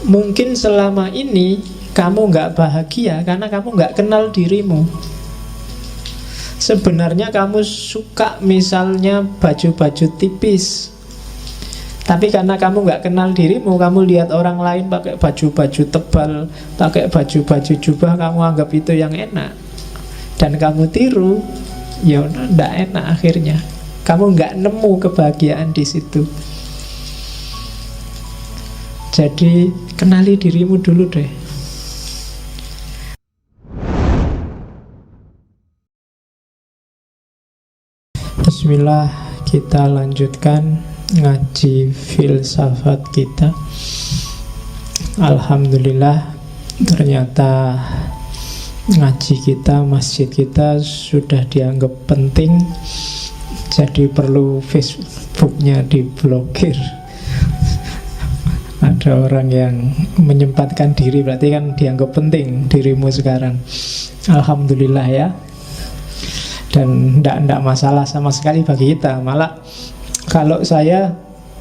Mungkin selama ini kamu nggak bahagia karena kamu nggak kenal dirimu. Sebenarnya kamu suka misalnya baju-baju tipis, tapi karena kamu nggak kenal dirimu, kamu lihat orang lain pakai baju-baju tebal, pakai baju-baju jubah, kamu anggap itu yang enak, dan kamu tiru, ya nggak enak akhirnya. Kamu nggak nemu kebahagiaan di situ. Jadi kenali dirimu dulu deh. Bismillah, kita lanjutkan ngaji filsafat kita. Alhamdulillah, ternyata ngaji kita, masjid kita sudah dianggap penting. Jadi perlu Facebooknya diblokir. Ada orang yang menyempatkan diri, berarti kan dianggap penting dirimu sekarang. Alhamdulillah ya. Dan tidak masalah sama sekali bagi kita. Malah kalau saya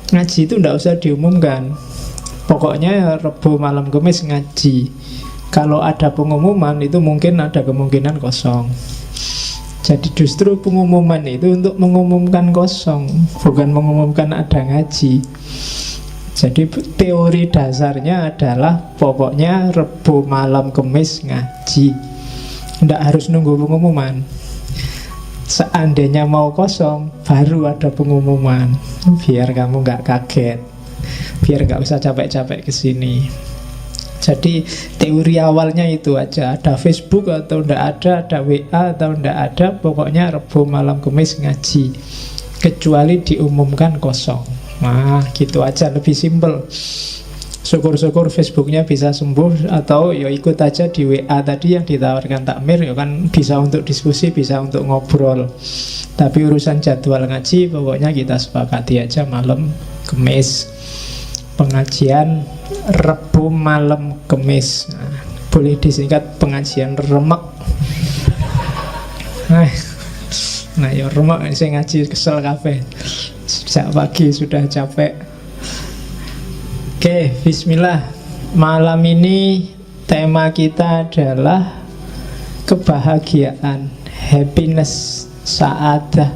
ngaji itu tidak usah diumumkan. Pokoknya Rebo malam Kamis ngaji. Kalau ada pengumuman itu mungkin ada kemungkinan kosong. Jadi justru pengumuman itu untuk mengumumkan kosong, bukan mengumumkan ada ngaji. Jadi teori dasarnya adalah pokoknya Rebo malam Kamis ngaji. Tidak harus nunggu pengumuman. Seandainya mau kosong, baru ada pengumuman, biar kamu nggak kaget, biar nggak usah capek-capek kesini. Jadi teori awalnya itu aja. Ada Facebook atau ndak ada WA atau ndak ada, pokoknya Rebo malam Kamis ngaji, kecuali diumumkan kosong. Nah gitu aja, lebih simpel. Syukur-syukur Facebooknya bisa sembuh, atau ya ikut aja di WA tadi yang ditawarkan takmir, ya kan bisa untuk diskusi, bisa untuk ngobrol. Tapi urusan jadwal ngaji pokoknya kita sepakati aja malam Kamis. Pengajian Rebo malam Kamis. Nah, boleh disingkat pengajian remek. Nah ya remek, saya ngaji kesel kabeh. Sejak pagi sudah capek. Oke, bismillah. Malam ini tema kita adalah kebahagiaan, happiness, sa'adah.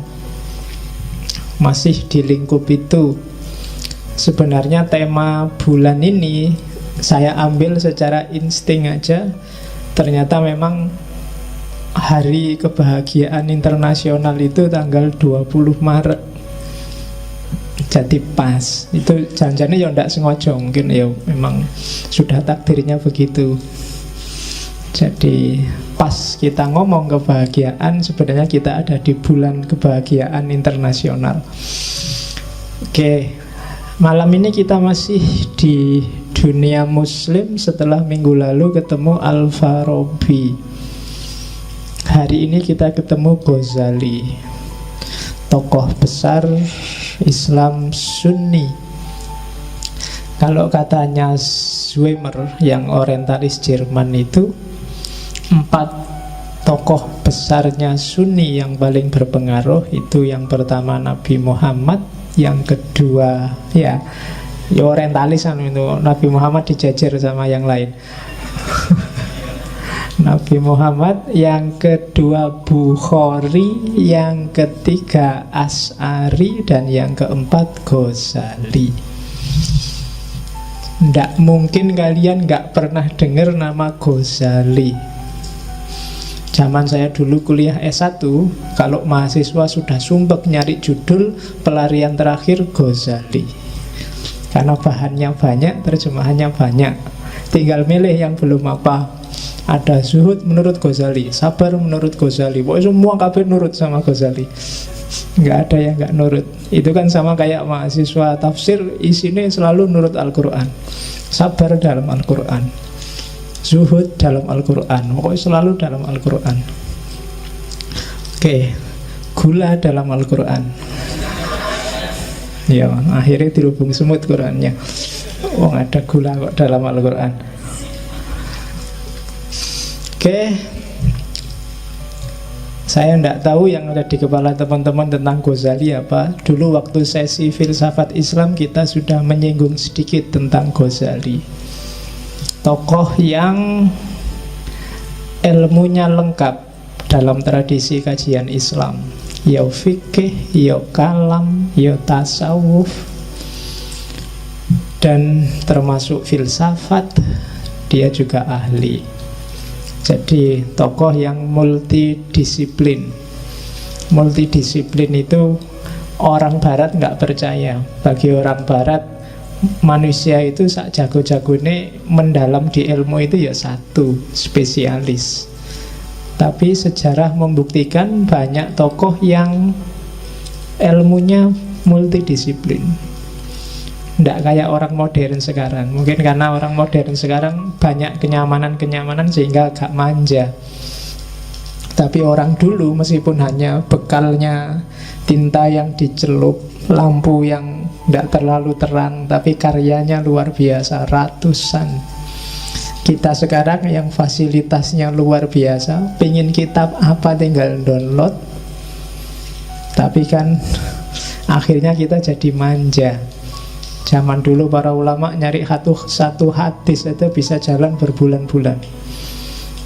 Masih di lingkup itu. Sebenarnya tema bulan ini saya ambil secara insting aja. Ternyata memang hari kebahagiaan internasional itu tanggal 20 Maret. Jadi pas. Itu janjinya ya tidak sengaja, mungkin ya memang sudah takdirnya begitu. Jadi pas kita ngomong kebahagiaan, sebenarnya kita ada di bulan kebahagiaan internasional. Oke, malam ini kita masih di dunia muslim setelah minggu lalu ketemu Al-Farabi. Hari ini kita ketemu Ghazali, tokoh besar Islam Sunni. Kalau katanya Zweimer yang orientalis Jerman itu, 4 tokoh besarnya Sunni yang paling berpengaruh itu, yang pertama Nabi Muhammad, yang kedua ya orientalisan itu, Nabi Muhammad dijajar sama yang lain. Nabi Muhammad, yang kedua Bukhari, yang ketiga Asy'ari, dan yang keempat Ghazali. Nggak mungkin kalian nggak pernah dengar nama Ghazali. Zaman saya dulu kuliah S1, kalau mahasiswa sudah sumpek nyari judul, pelarian terakhir Ghazali. Karena bahannya banyak, terjemahannya banyak, tinggal milih yang belum apa. Ada zuhud menurut Ghazali, sabar menurut Ghazali, pokoknya semua kabeh nurut sama Ghazali. Nggak ada yang nggak nurut. Itu kan sama kayak mahasiswa tafsir, isinya selalu nurut Al-Quran, sabar dalam Al-Quran, zuhud dalam Al-Quran, pokoknya selalu dalam Al-Quran. Oke, gula dalam Al-Quran. Ya, akhirnya dirubung semut Qurannya. Oh, ada gula kok dalam Al-Quran. Oke, saya tidak tahu yang ada di kepala teman-teman tentang Ghazali apa. Dulu waktu sesi filsafat Islam kita sudah menyinggung sedikit tentang Ghazali. tokoh yang ilmunya lengkap dalam tradisi kajian Islam. Ya fikih, ya kalam, ya tasawuf, dan termasuk filsafat, dia juga ahli. Jadi tokoh yang multidisiplin. Multidisiplin itu orang barat nggak percaya. Bagi orang barat, manusia itu sak jago-jagone mendalam di ilmu itu ya satu, spesialis. Tapi sejarah membuktikan banyak tokoh yang ilmunya multidisiplin. Tidak kayak orang modern sekarang. Mungkin karena orang modern sekarang banyak kenyamanan-kenyamanan sehingga agak manja. Tapi orang dulu meskipun hanya bekalnya tinta yang dicelup, lampu yang tidak terlalu terang, tapi karyanya luar biasa, ratusan. Kita sekarang yang fasilitasnya luar biasa, pingin kitab apa tinggal download. Tapi kan akhirnya kita jadi manja. Zaman dulu para ulama nyari satu hadis itu bisa jalan berbulan-bulan.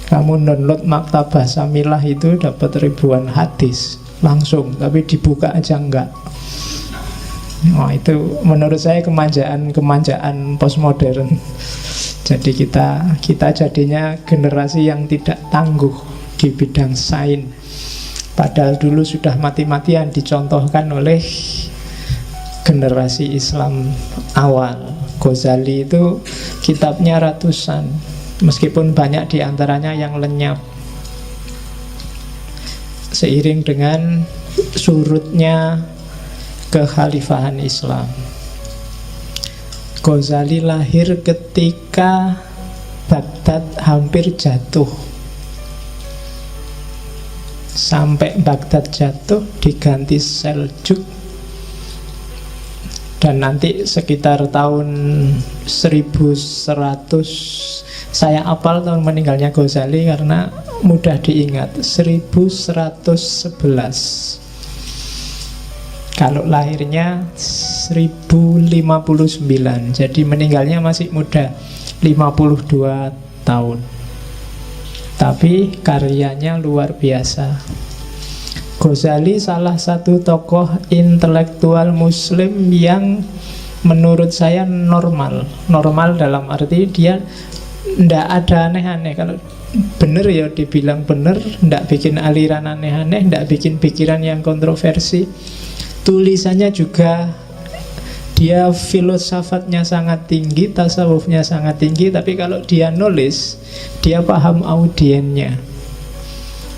Kamu download Maktabah Samilah itu dapat ribuan hadis langsung, tapi dibuka aja enggak. Oh, itu menurut saya kemanjaan postmodern. Jadi kita jadinya generasi yang tidak tangguh di bidang sains. Padahal dulu sudah mati-matian dicontohkan oleh generasi Islam awal. Ghazali itu kitabnya ratusan, meskipun banyak diantaranya yang lenyap. Seiring dengan surutnya kekhalifahan Islam. Ghazali lahir ketika Baghdad hampir jatuh. Sampai Baghdad jatuh diganti Seljuk. Dan nanti sekitar tahun 1100, saya hafal tahun meninggalnya Ghazali karena mudah diingat, 1111. Kalau lahirnya 1059, jadi meninggalnya masih muda, 52 tahun. Tapi karyanya luar biasa. Ghazali salah satu tokoh intelektual muslim yang menurut saya normal. Normal dalam arti dia ndak ada aneh-aneh. Kalau benar ya dibilang benar, ndak bikin aliran aneh-aneh, ndak bikin pikiran yang kontroversi. Tulisannya juga, dia filosofatnya sangat tinggi, tasawufnya sangat tinggi. Tapi kalau dia nulis, dia paham audiennya.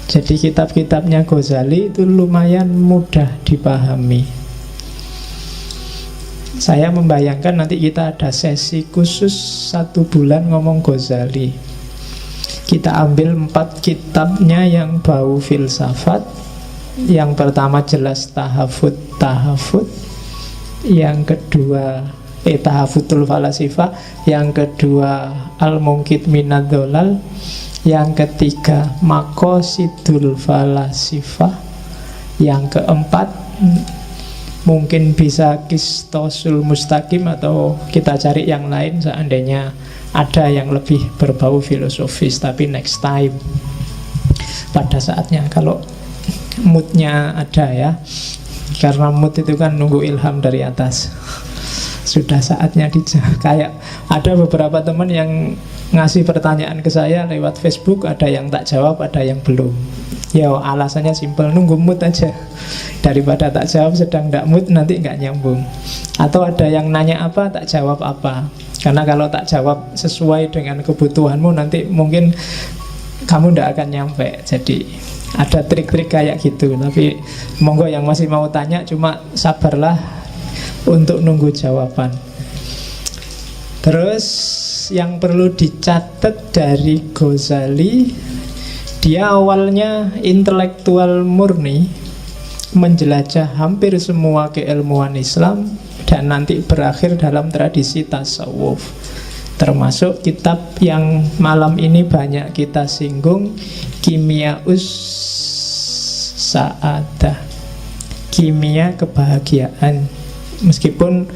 Jadi kitab-kitabnya Ghazali itu lumayan mudah dipahami. Saya membayangkan nanti kita ada sesi khusus 1 bulan ngomong Ghazali. Kita ambil 4 kitabnya yang bau filsafat. Yang pertama jelas Tahafut. Yang kedua Tahafutul Falasifah. Yang kedua Al-Munqidh Minadh Dhalal. Yang ketiga Maqasidul Falasifah. Yang keempat mungkin bisa Qistosul Mustaqim, atau kita cari yang lain seandainya ada yang lebih berbau filosofis. Tapi next time, pada saatnya, kalau moodnya ada ya. Karena mood itu kan nunggu ilham dari atas. Sudah saatnya kayak ada beberapa teman yang ngasih pertanyaan ke saya lewat Facebook, ada yang tak jawab, ada yang belum. Ya alasannya simpel, nunggu mood aja. Daripada tak jawab sedang tak mood, nanti nggak nyambung. Atau ada yang nanya apa, tak jawab apa. Karena kalau tak jawab sesuai dengan kebutuhanmu, nanti mungkin kamu nggak akan nyampe. Jadi ada trik-trik kayak gitu. Tapi monggo yang masih mau tanya, cuma sabarlah untuk nunggu jawaban. Terus yang perlu dicatat dari Ghazali, dia awalnya intelektual murni, menjelajah hampir semua keilmuan Islam, dan nanti berakhir dalam tradisi tasawuf. Termasuk kitab yang malam ini banyak kita singgung, Kimyaus Sa'adah, kimia kebahagiaan. Meskipun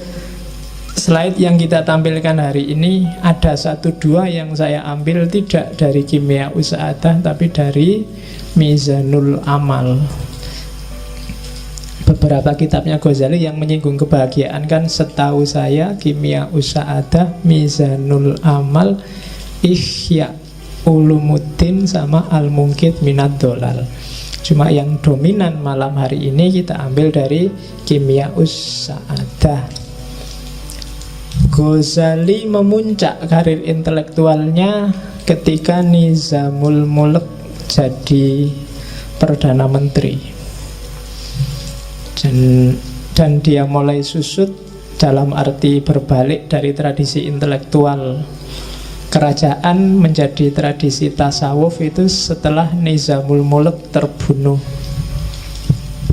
slide yang kita tampilkan hari ini ada 1-2 yang saya ambil tidak dari Kimia Usaadah tapi dari Mizanul Amal. Beberapa kitabnya Ghazali yang menyinggung kebahagiaan kan setahu saya Kimia Usaadah, Mizanul Amal, Ihya Ulumuddin sama Al-Mungkit Minad Dolal. Cuma yang dominan malam hari ini kita ambil dari Kimia Usaadah. Ghazali memuncak karir intelektualnya ketika Nizamul Mulk jadi Perdana Menteri. Dan dia mulai susut dalam arti berbalik dari tradisi intelektual kerajaan menjadi tradisi tasawuf itu setelah Nizamul Mulk terbunuh.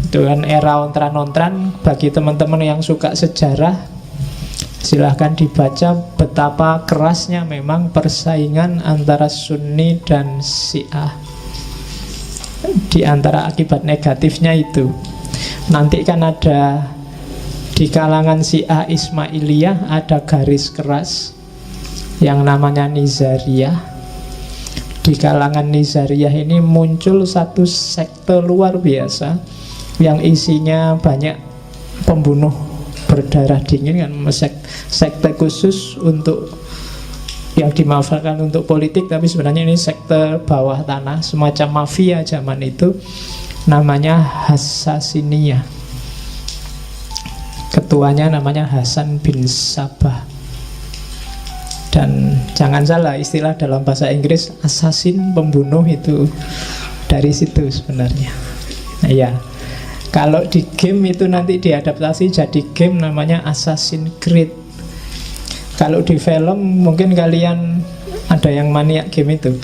Itu kan era ontran-ontran. Bagi teman-teman yang suka sejarah, silahkan dibaca betapa kerasnya memang persaingan antara Sunni dan Syiah. Di antara akibat negatifnya itu nanti kan ada di kalangan Syiah Ismailiyah ada garis keras yang namanya Nizariyah. Di kalangan Nizariyah ini muncul satu sekte luar biasa yang isinya banyak pembunuh berdarah dingin kan, sekte khusus untuk yang dimanfaatkan untuk politik, tapi sebenarnya ini sekte bawah tanah, semacam mafia zaman itu, namanya Hassasiniyah. Ketuanya namanya Hasan bin Sabah. Dan jangan salah, istilah dalam bahasa Inggris assassin, pembunuh, itu dari situ sebenarnya. Nah, ya. Kalau di game itu nanti diadaptasi jadi game namanya Assassin's Creed. Kalau di film mungkin kalian ada yang maniak game itu.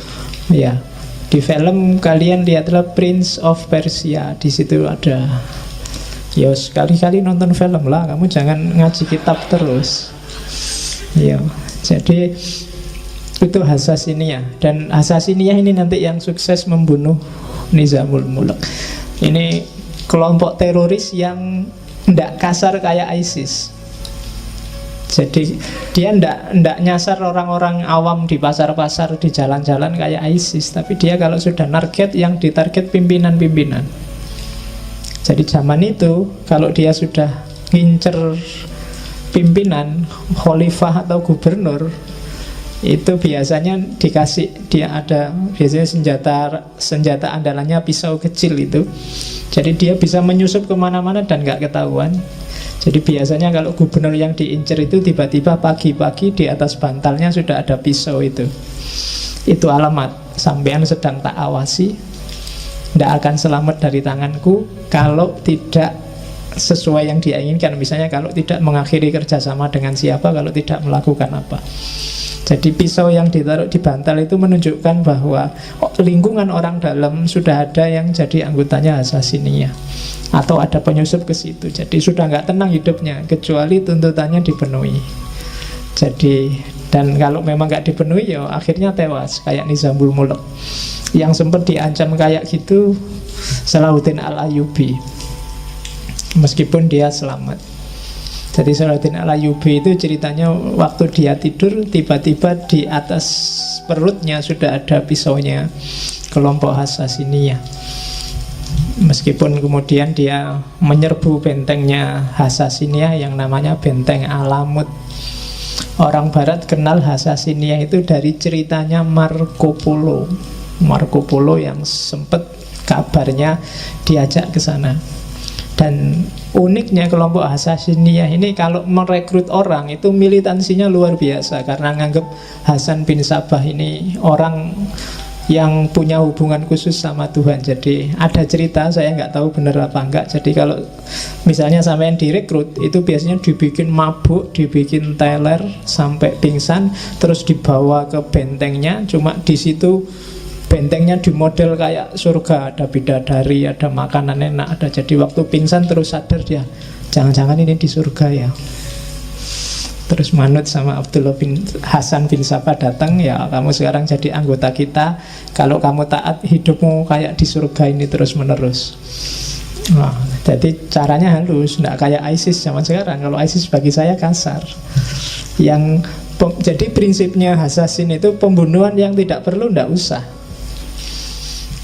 Ya, di film kalian lihatlah Prince of Persia. Di situ ada. Ya sekali-kali nonton film lah. Kamu jangan ngaji kitab terus. Ya, jadi itu Hassasiniyah. Dan Hassasiniyah ini nanti yang sukses membunuh Nizamul Mulk. Ini kelompok teroris yang tidak kasar kayak ISIS. Jadi dia tidak nyasar orang-orang awam di pasar-pasar, di jalan-jalan kayak ISIS. Tapi dia kalau sudah target, yang ditarget pimpinan-pimpinan. Jadi zaman itu kalau dia sudah ngincer pimpinan, khalifah atau gubernur, itu biasanya dikasih, dia ada biasanya senjata andalannya pisau kecil itu. Jadi dia bisa menyusup kemana-mana dan gak ketahuan. Jadi biasanya kalau gubernur yang diincer itu tiba-tiba pagi-pagi di atas bantalnya sudah ada pisau itu. Itu alamat sampean sedang tak awasi, tidak akan selamat dari tanganku kalau tidak sesuai yang dia inginkan. Misalnya kalau tidak mengakhiri kerjasama dengan siapa, kalau tidak melakukan apa. Jadi pisau yang ditaruh di bantal itu menunjukkan bahwa lingkungan orang dalam sudah ada yang jadi anggotanya Hassasiniyah, atau ada penyusup ke situ. Jadi sudah nggak tenang hidupnya kecuali tuntutannya dipenuhi. Jadi, dan kalau memang nggak dipenuhi ya akhirnya tewas kayak Nizamul Mulk yang sempat diancam kayak gitu Salahuddin Al-Ayyubi, meskipun dia selamat. Jadi Salahuddin Al-Ayyubi itu ceritanya waktu dia tidur tiba-tiba di atas perutnya sudah ada pisaunya kelompok Hassasiniyah. Meskipun kemudian dia menyerbu bentengnya Hassasiniyah yang namanya Benteng Alamut. Orang barat kenal Hassasiniyah itu dari ceritanya Marco Polo. Marco Polo yang sempat kabarnya diajak ke sana. Dan uniknya kelompok Hassasiniyah ini kalau merekrut orang itu militansinya luar biasa, karena nganggep Hasan bin Sabah ini orang yang punya hubungan khusus sama Tuhan. Jadi ada cerita, saya nggak tahu benar apa enggak. Jadi kalau misalnya sampean direkrut itu biasanya dibikin mabuk, dibikin teler sampai pingsan, terus dibawa ke bentengnya. Cuma di situ bentengnya di model kayak surga, ada bidadari, ada makanan enak, ada. Jadi waktu pingsan terus sadar dia, jangan-jangan ini di surga ya. Terus manut sama Abdullah bin Hasan bin Sabah datang, ya kamu sekarang jadi anggota kita. Kalau kamu taat hidupmu kayak di surga ini terus menerus. Nah, Jadi caranya halus, tidak kayak ISIS zaman sekarang. Kalau ISIS bagi saya kasar. Jadi prinsipnya Hasasin itu pembunuhan yang tidak perlu, tidak usah.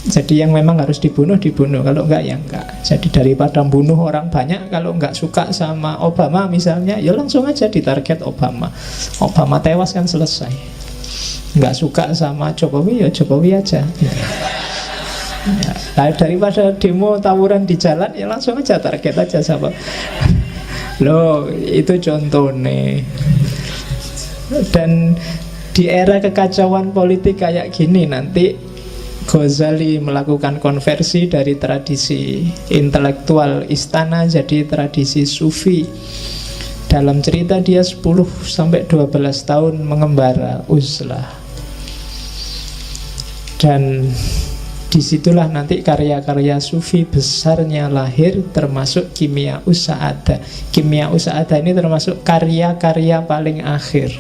Jadi yang memang harus dibunuh, dibunuh. Kalau enggak, ya enggak. Jadi daripada bunuh orang banyak, kalau enggak suka sama Obama misalnya, ya langsung aja ditarget Obama. Obama tewas kan selesai. Enggak suka sama Jokowi, ya Jokowi aja. Ya, daripada demo tawuran di jalan, ya langsung aja target aja sama. Loh, itu contoh nih. Dan di era kekacauan politik kayak gini, nanti Ghazali melakukan konversi dari tradisi intelektual istana jadi tradisi sufi. Dalam cerita dia 10-12 tahun mengembara uzlah. Dan disitulah nanti karya-karya sufi besarnya lahir, termasuk Kimia Usa'ada. Kimia Usa'ada ini termasuk karya-karya paling akhir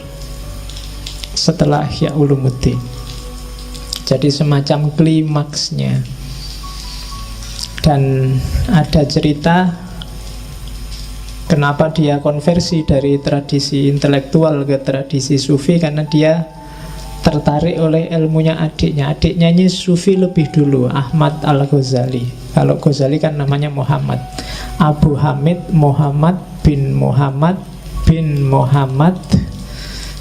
setelah Ihya Ulumuddin. Jadi semacam klimaksnya. Dan ada cerita kenapa dia konversi dari tradisi intelektual ke tradisi sufi, karena dia tertarik oleh ilmunya adiknya. Adiknya ini sufi lebih dulu, Ahmad Al-Ghazali. Kalau Ghazali kan namanya Muhammad. Abu Hamid Muhammad bin Muhammad bin Muhammad,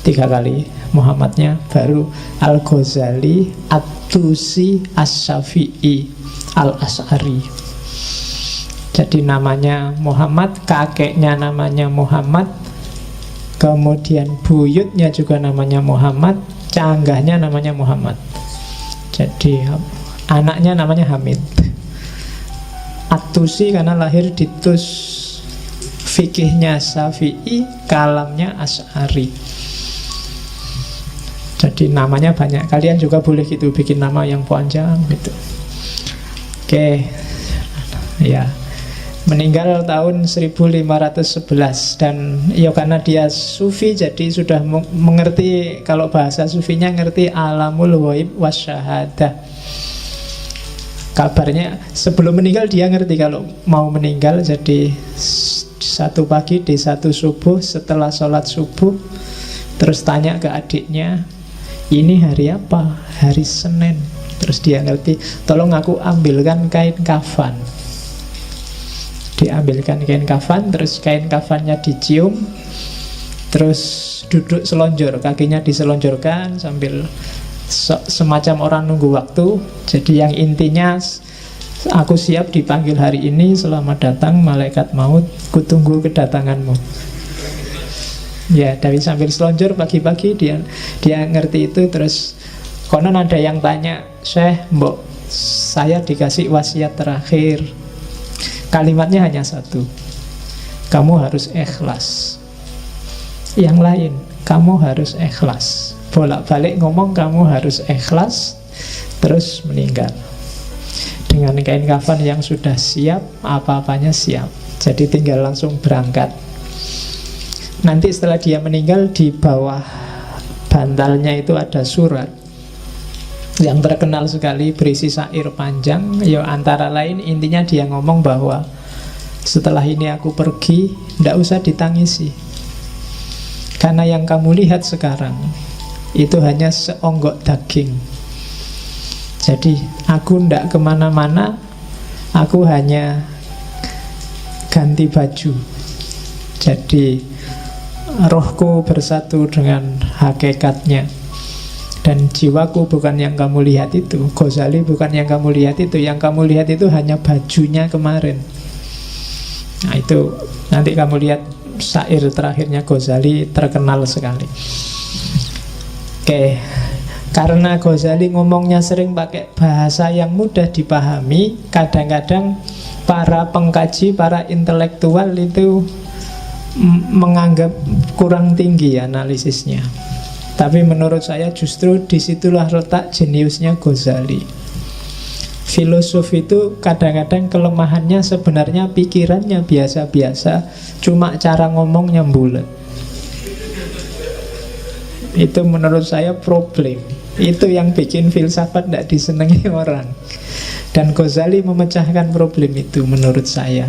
3 kali Muhammadnya, baru Al-Ghazali At-Tusi As-Syafi'i Al-As'ari. Jadi namanya Muhammad, kakeknya namanya Muhammad, kemudian buyutnya juga namanya Muhammad, canggahnya namanya Muhammad. Jadi anaknya namanya Hamid. At-Tusi karena lahir di Tus, fikihnya Syafi'i, kalamnya As'ari. Jadi namanya banyak. Kalian juga boleh gitu, bikin nama yang panjang gitu. Oke. Ya. Meninggal tahun 1511. Dan ya karena dia sufi, jadi sudah mengerti, kalau bahasa sufinya ngerti alamul ghaib wasyahadah. Kabarnya sebelum meninggal dia ngerti kalau mau meninggal. Jadi satu pagi di satu subuh, setelah sholat subuh, terus tanya ke adiknya, ini hari apa? Hari Senin. Terus dia ngerti, tolong aku ambilkan kain kafan. Diambilkan kain kafan, terus kain kafannya dicium, terus duduk selonjor, kakinya diselonjorkan sambil semacam orang nunggu waktu. Jadi yang intinya, aku siap dipanggil hari ini, selamat datang malaikat maut, kutunggu kedatanganmu. Ya, dari sambil selonjor pagi-pagi dia ngerti itu. Terus konon ada yang tanya, Syekh, mbok saya dikasih wasiat terakhir. Kalimatnya hanya satu, kamu harus ikhlas. Yang lain, kamu harus ikhlas. Bolak-balik ngomong kamu harus ikhlas. Terus meninggal dengan kain kafan yang sudah siap, apa-apanya siap. Jadi tinggal langsung berangkat. Nanti setelah dia meninggal, di bawah bantalnya itu ada surat yang terkenal sekali, berisi syair panjang. Ya antara lain intinya dia ngomong bahwa setelah ini aku pergi, tidak usah ditangisi, karena yang kamu lihat sekarang itu hanya seonggok daging. Jadi aku tidak kemana-mana, aku hanya ganti baju. Jadi rohku bersatu dengan hakikatnya, dan jiwaku bukan yang kamu lihat itu. Ghazali bukan yang kamu lihat itu. Yang kamu lihat itu hanya bajunya kemarin. Nah itu nanti kamu lihat syair terakhirnya Ghazali, terkenal sekali. Oke. Karena Ghazali ngomongnya sering pakai bahasa yang mudah dipahami, kadang-kadang para pengkaji, para intelektual itu menganggap kurang tinggi analisisnya. Tapi menurut saya justru disitulah letak jeniusnya Ghazali. Filosof itu kadang-kadang kelemahannya sebenarnya pikirannya biasa-biasa, cuma cara ngomongnya bulat. Itu menurut saya problem. Itu yang bikin filsafat tidak disenangi orang. Dan Ghazali memecahkan problem itu menurut saya.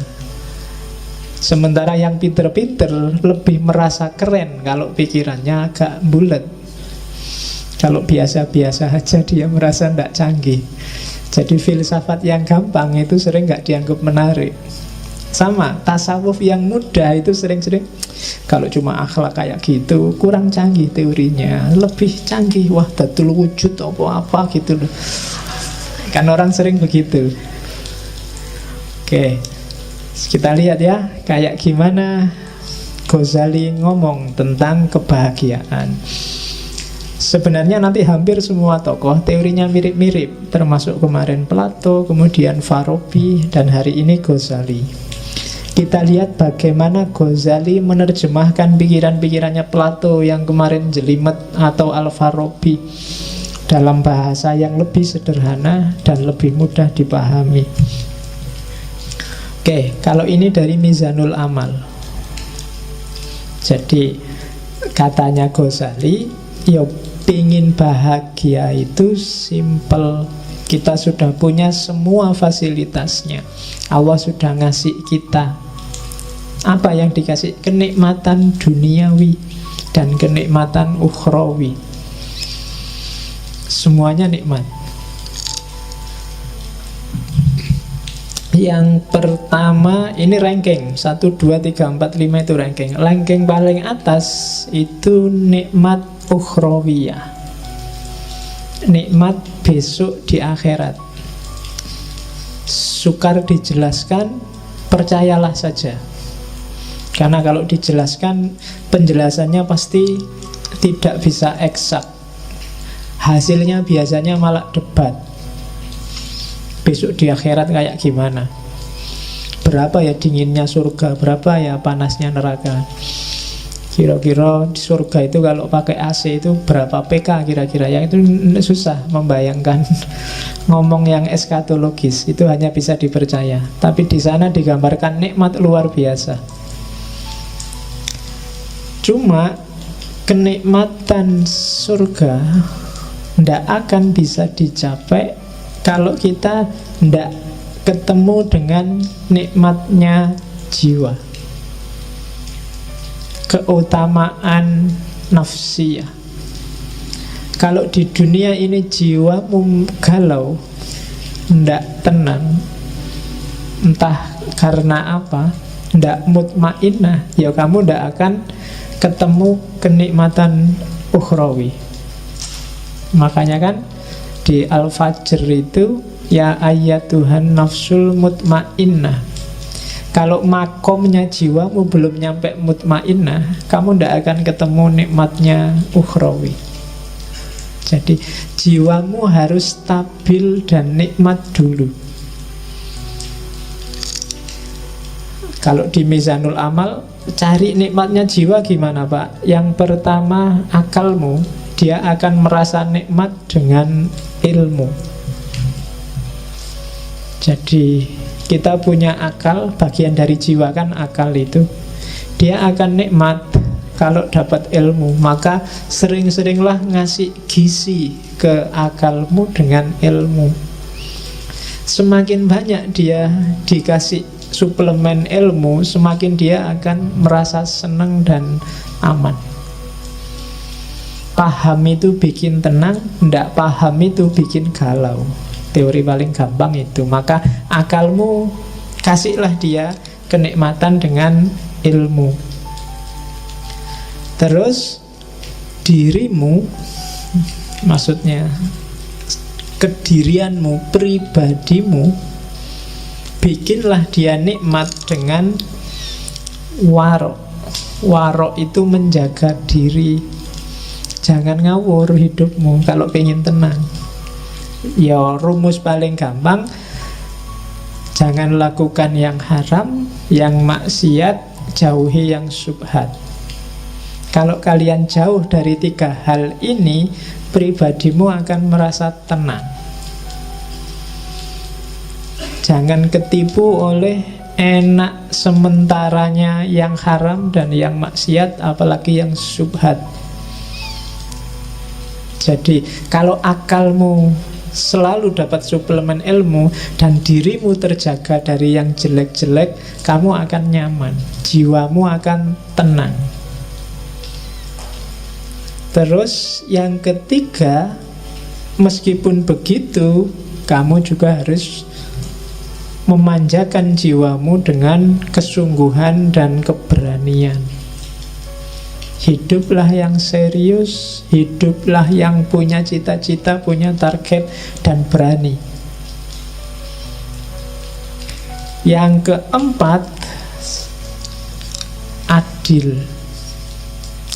Sementara yang pinter-pinter lebih merasa keren kalau pikirannya agak bulat. Kalau biasa-biasa aja dia merasa tidak canggih. Jadi filsafat yang gampang itu sering nggak dianggap menarik. Sama, tasawuf yang mudah itu sering-sering kalau cuma akhlak kayak gitu kurang canggih teorinya. Lebih canggih, wah datul wujud apa-apa gitu loh. Kan orang sering begitu. Oke, kita lihat ya kayak gimana Ghazali ngomong tentang kebahagiaan. Sebenarnya nanti hampir semua tokoh teorinya mirip-mirip, termasuk kemarin Plato, kemudian Farabi, dan hari ini Ghazali. Kita lihat bagaimana Ghazali menerjemahkan pikiran-pikirannya Plato yang kemarin jelimet atau Al-Farabi dalam bahasa yang lebih sederhana dan lebih mudah dipahami. Oke, kalau ini dari Mizanul Amal. Jadi katanya Ghazali, ya pingin bahagia itu simple. Kita sudah punya semua fasilitasnya. Allah sudah ngasih kita. Apa yang dikasih? Kenikmatan duniawi dan kenikmatan ukhrawi. Semuanya nikmat. Yang pertama, ini ranking 1, 2, 3, 4, 5 itu ranking. Ranking paling atas itu nikmat ukhrawiyah, nikmat besok di akhirat. Sukar dijelaskan, percayalah saja. Karena kalau dijelaskan, penjelasannya pasti tidak bisa eksak. Hasilnya biasanya malah debat. Besok di akhirat kayak gimana? Berapa ya dinginnya surga? Berapa ya panasnya neraka? Kira-kira di surga itu kalau pakai AC itu berapa PK kira-kira? Yang itu susah membayangkan. Ngomong yang eskatologis itu hanya bisa dipercaya. Tapi di sana digambarkan nikmat luar biasa. Cuma kenikmatan surga tidak akan bisa dicapai kalau kita tidak ketemu dengan nikmatnya jiwa, keutamaan nafsiyah. Kalau di dunia ini jiwamu galau, tidak tenang, entah karena apa, tidak mutmainnah, ya kamu tidak akan ketemu kenikmatan ukhrawi. Makanya kan di Al-Fajr itu, ya ayyatuhan nafsul mutmainnah. Kalau makomnya jiwamu belum nyampe mutmainnah, kamu tidak akan ketemu nikmatnya ukhrawi. Jadi jiwamu harus stabil dan nikmat dulu. Kalau di Mizanul Amal, cari nikmatnya jiwa gimana Pak? Yang pertama, akalmu. Dia akan merasa nikmat dengan ilmu. Jadi kita punya akal, bagian dari jiwa kan akal itu. Dia akan nikmat kalau dapat ilmu. Maka sering-seringlah ngasih gizi ke akalmu dengan ilmu. Semakin banyak dia dikasih suplemen ilmu, semakin dia akan merasa senang dan aman. Paham itu bikin tenang, tidak paham itu bikin galau. Teori paling gampang itu. Maka akalmu kasihlah dia kenikmatan dengan ilmu. Terus dirimu, maksudnya kedirianmu, pribadimu, bikinlah dia nikmat dengan warok. Warok itu menjaga diri. Jangan ngawur hidupmu kalau pengen tenang. Ya rumus paling gampang, jangan lakukan yang haram, yang maksiat, jauhi yang syubhat. Kalau kalian jauh dari 3 hal ini, pribadimu akan merasa tenang. Jangan ketipu oleh enak sementaranya yang haram dan yang maksiat, apalagi yang syubhat. Jadi kalau akalmu selalu dapat suplemen ilmu, dan dirimu terjaga dari yang jelek-jelek, kamu akan nyaman, jiwamu akan tenang. Terus yang ketiga, meskipun begitu, kamu juga harus memanjakan jiwamu dengan kesungguhan dan keberanian. Hiduplah yang serius, hiduplah yang punya cita-cita, punya target, dan berani. Yang keempat, adil.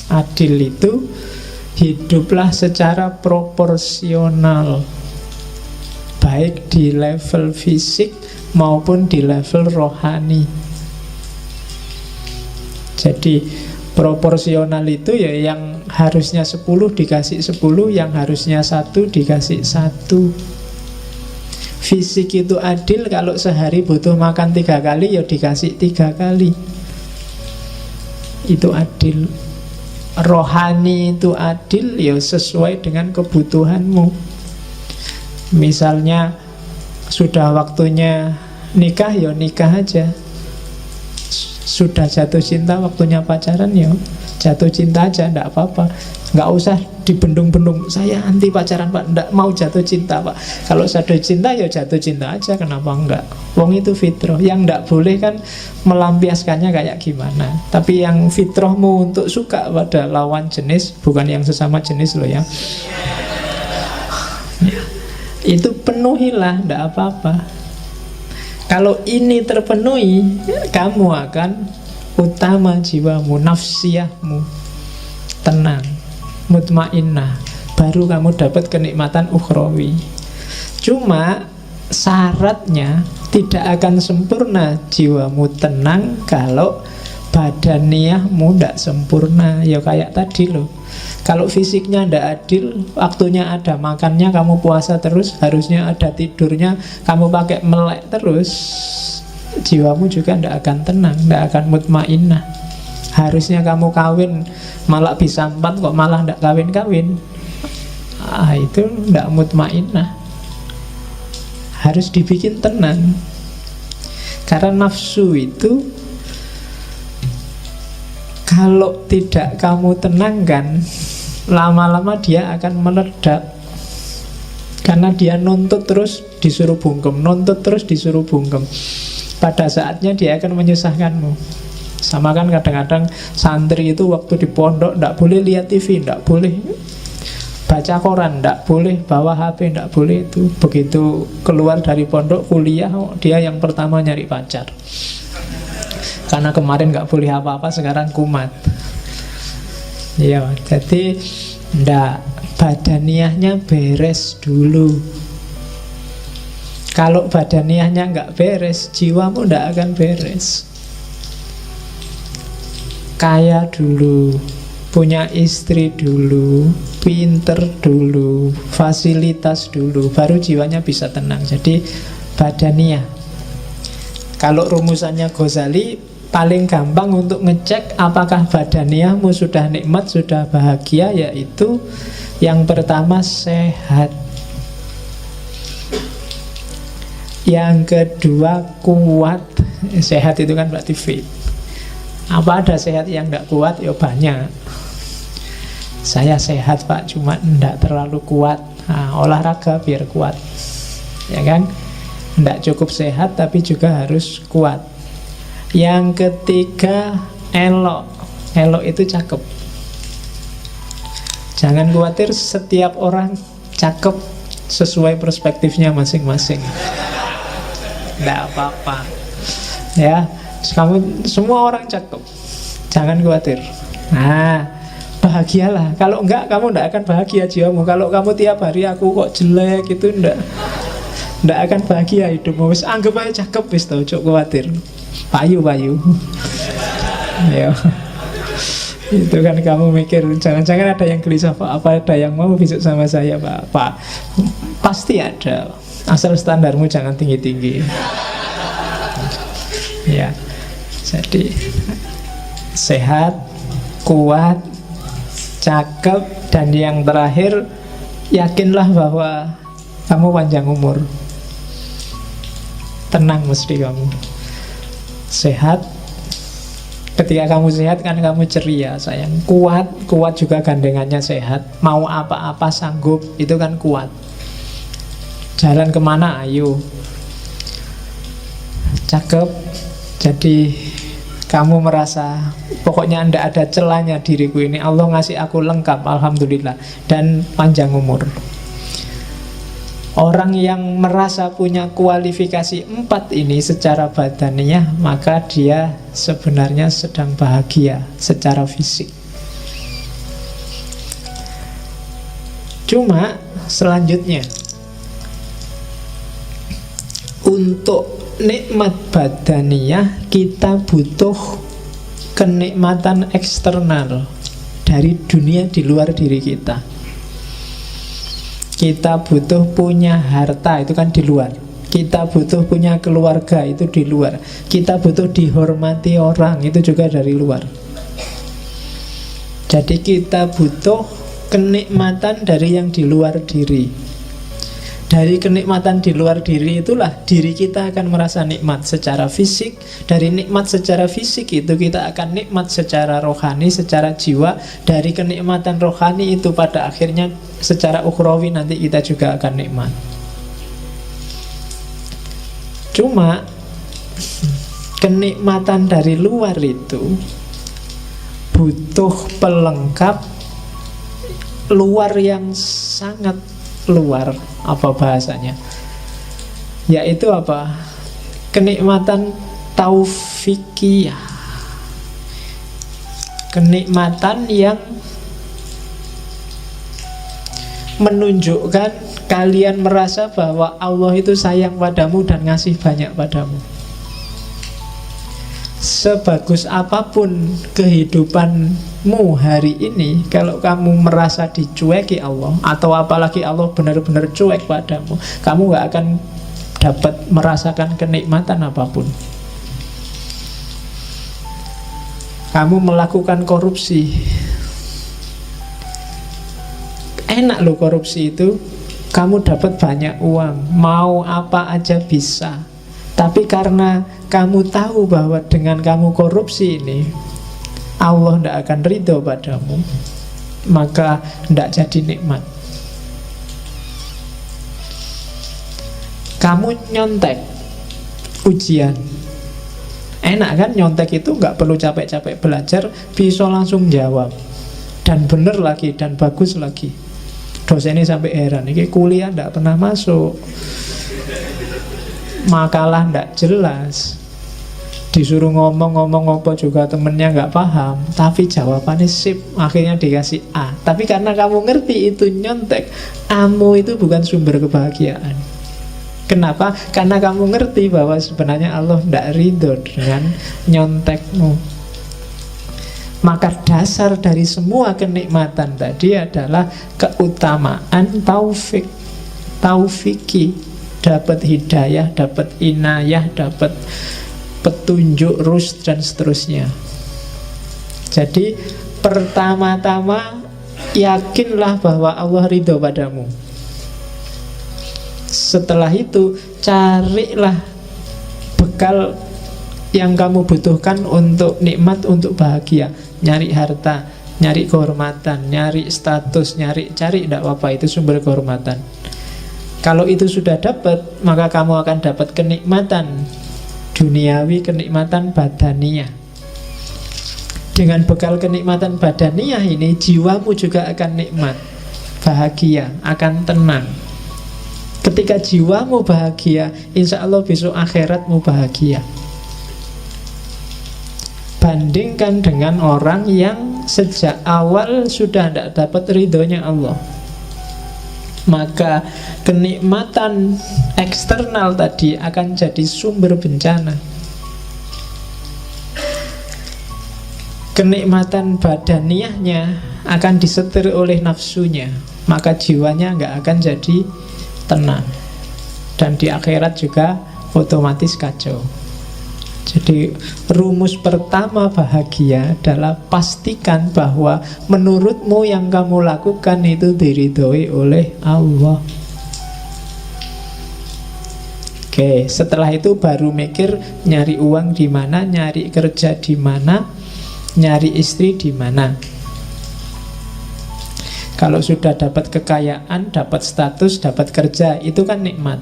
Adil itu hiduplah secara proporsional, baik di level fisik maupun di level rohani. Jadi proporsional itu ya yang harusnya 10 dikasih 10, yang harusnya 1 dikasih 1. Fisik itu adil, kalau sehari butuh makan 3 kali ya dikasih 3 kali. Itu adil. Rohani itu adil, ya sesuai dengan kebutuhanmu. Misalnya sudah waktunya nikah, ya nikah aja. Sudah jatuh cinta, waktunya pacaran, ya jatuh cinta aja, enggak apa-apa. Enggak usah dibendung-bendung, saya anti pacaran pak, enggak mau jatuh cinta pak. Kalau jatuh cinta, ya jatuh cinta aja, kenapa enggak? Wong itu fitrah. Yang enggak boleh kan melampiaskannya kayak gimana. Tapi yang fitrahmu untuk suka pada lawan jenis, bukan yang sesama jenis loh ya, itu penuhilah, enggak apa-apa. Kalau ini terpenuhi, kamu akan utama jiwamu, nafsiyahmu tenang, mutmainnah, baru kamu dapat kenikmatan ukhrawi. Cuma syaratnya tidak akan sempurna jiwamu tenang kalau badaniyahmu tidak sempurna. Ya kayak tadi loh, kalau fisiknya tidak adil, waktunya ada makannya kamu puasa terus, harusnya ada tidurnya kamu pakai melek terus, jiwamu juga tidak akan tenang, tidak akan mutmainnah. Harusnya kamu kawin malah bisa 4 kok malah tidak kawin-kawin, itu tidak mutmainnah. Harus dibikin tenang. Karena nafsu itu kalau tidak kamu tenangkan, lama-lama dia akan meledak. Karena dia nuntut terus disuruh bungkem, nuntut terus disuruh bungkem. Pada saatnya dia akan menyusahkanmu. Sama kan kadang-kadang santri itu waktu di pondok tidak boleh lihat TV, tidak boleh baca koran, tidak boleh bawa HP, tidak boleh itu. Begitu keluar dari pondok kuliah, dia yang pertama nyari pacar. Karena kemarin nggak boleh apa-apa, sekarang kumat. Ya, jadi ndak, badaniyahnya beres dulu. Kalau badaniyahnya nggak beres, jiwamu ndak akan beres. Kaya dulu, punya istri dulu, pinter dulu, fasilitas dulu, baru jiwanya bisa tenang. Jadi badaniyah. Kalau rumusannya Ghazali, paling gampang untuk ngecek apakah badaniyahmu sudah nikmat, sudah bahagia, yaitu yang pertama sehat, yang kedua kuat. Sehat itu kan berarti fit. Apa ada sehat yang tidak kuat? Ya banyak. Saya sehat pak, cuma tidak terlalu kuat. Olahraga biar kuat, ya kan? Tidak cukup sehat tapi juga harus kuat. Yang ketiga elok. Elok itu cakep. Jangan khawatir, setiap orang cakep sesuai perspektifnya masing-masing. Tidak apa-apa. Ya, kamu semua orang cakep, jangan khawatir. Bahagialah. Kalau enggak, kamu tidak akan bahagia jiwamu. Kalau kamu tiap hari aku kok jelek, itu tidak akan bahagia hidupmu. Wis anggap aja cakep, wis tau, cok khawatir. Payu. Ya. Itu kan kamu mikir, jangan-jangan ada yang gelisah pak, apa ada yang mau besok sama saya pak? Pasti ada, asal standarmu jangan tinggi-tinggi. Ya. Jadi sehat, kuat, cakep, dan yang terakhir, yakinlah bahwa kamu panjang umur. Tenang mesti kamu. Sehat. Ketika kamu sehat kan kamu ceria sayang. Kuat juga gandengannya sehat. Mau apa-apa sanggup, itu kan kuat. Jalan kemana ayo. Cakep. Jadi kamu merasa pokoknya tidak ada celahnya diriku ini. Allah ngasih aku lengkap, alhamdulillah. Dan panjang umur. Orang yang merasa punya kualifikasi 4 ini secara badaniah, maka dia sebenarnya sedang bahagia secara fisik. Cuma selanjutnya, untuk nikmat badaniah kita butuh kenikmatan eksternal dari dunia di luar diri kita. Kita butuh punya harta, itu kan di luar. Kita butuh punya keluarga, itu di luar. Kita butuh dihormati orang, itu juga dari luar. Jadi kita butuh kenikmatan dari yang di luar diri. Dari kenikmatan di luar diri itulah diri kita akan merasa nikmat secara fisik. Dari nikmat secara fisik itu kita akan nikmat secara rohani, secara jiwa. Dari kenikmatan rohani itu pada akhirnya secara ukhrawi nanti kita juga akan nikmat. Cuma kenikmatan dari luar itu butuh pelengkap luar yang sangat luar. Apa bahasanya? Yaitu apa? Kenikmatan taufikiyah. Kenikmatan yang menunjukkan kalian merasa bahwa Allah itu sayang padamu dan ngasih banyak padamu. Sebagus apapun kehidupanmu hari ini, kalau kamu merasa dicueki Allah, atau apalagi Allah benar-benar cuek padamu, kamu gak akan dapat merasakan kenikmatan apapun. Kamu melakukan korupsi, enak loh korupsi itu. Kamu dapat banyak uang, mau apa aja bisa. Tapi karena kamu tahu bahwa dengan kamu korupsi ini Allah tidak akan ridho padamu, maka tidak jadi nikmat. Kamu nyontek ujian, enak kan? Nyontek itu nggak perlu capek-capek belajar, bisa langsung jawab. Dan bener lagi, dan bagus lagi. Dosennya sampai heran, ini kuliah tidak pernah masuk, makalah ndak jelas, disuruh ngomong apa juga temennya nggak paham, tapi jawabannya sip, akhirnya dikasih A. Tapi karena kamu ngerti itu nyontek, Amu itu bukan sumber kebahagiaan. Kenapa? Karena kamu ngerti bahwa sebenarnya Allah ndak ridho dengan nyontekmu. Maka dasar dari semua kenikmatan tadi adalah keutamaan taufiki. Dapat hidayah, dapat inayah, dapat petunjuk, rusd, dan seterusnya. Jadi pertama-tama yakinlah bahwa Allah ridho padamu. Setelah itu carilah bekal yang kamu butuhkan untuk nikmat, untuk bahagia. Nyari harta, nyari kehormatan, nyari status, cari tidak apa-apa, itu sumber kehormatan. Kalau itu sudah dapat, maka kamu akan dapat kenikmatan duniawi, kenikmatan badaniah. Dengan bekal kenikmatan badaniah ini, jiwamu juga akan nikmat, bahagia, akan tenang. Ketika jiwamu bahagia, insya Allah besok akhiratmu bahagia. Bandingkan dengan orang yang sejak awal sudah tidak dapat ridhonya Allah, maka kenikmatan eksternal tadi akan jadi sumber bencana. Kenikmatan badaniahnya akan disetir oleh nafsunya, maka jiwanya nggak akan jadi tenang. Dan di akhirat juga otomatis kacau. Jadi rumus pertama bahagia adalah pastikan bahwa menurutmu yang kamu lakukan itu diridhoi oleh Allah. Oke, setelah itu baru mikir nyari uang di mana, nyari kerja di mana, nyari istri di mana. Kalau sudah dapat kekayaan, dapat status, dapat kerja, itu kan nikmat.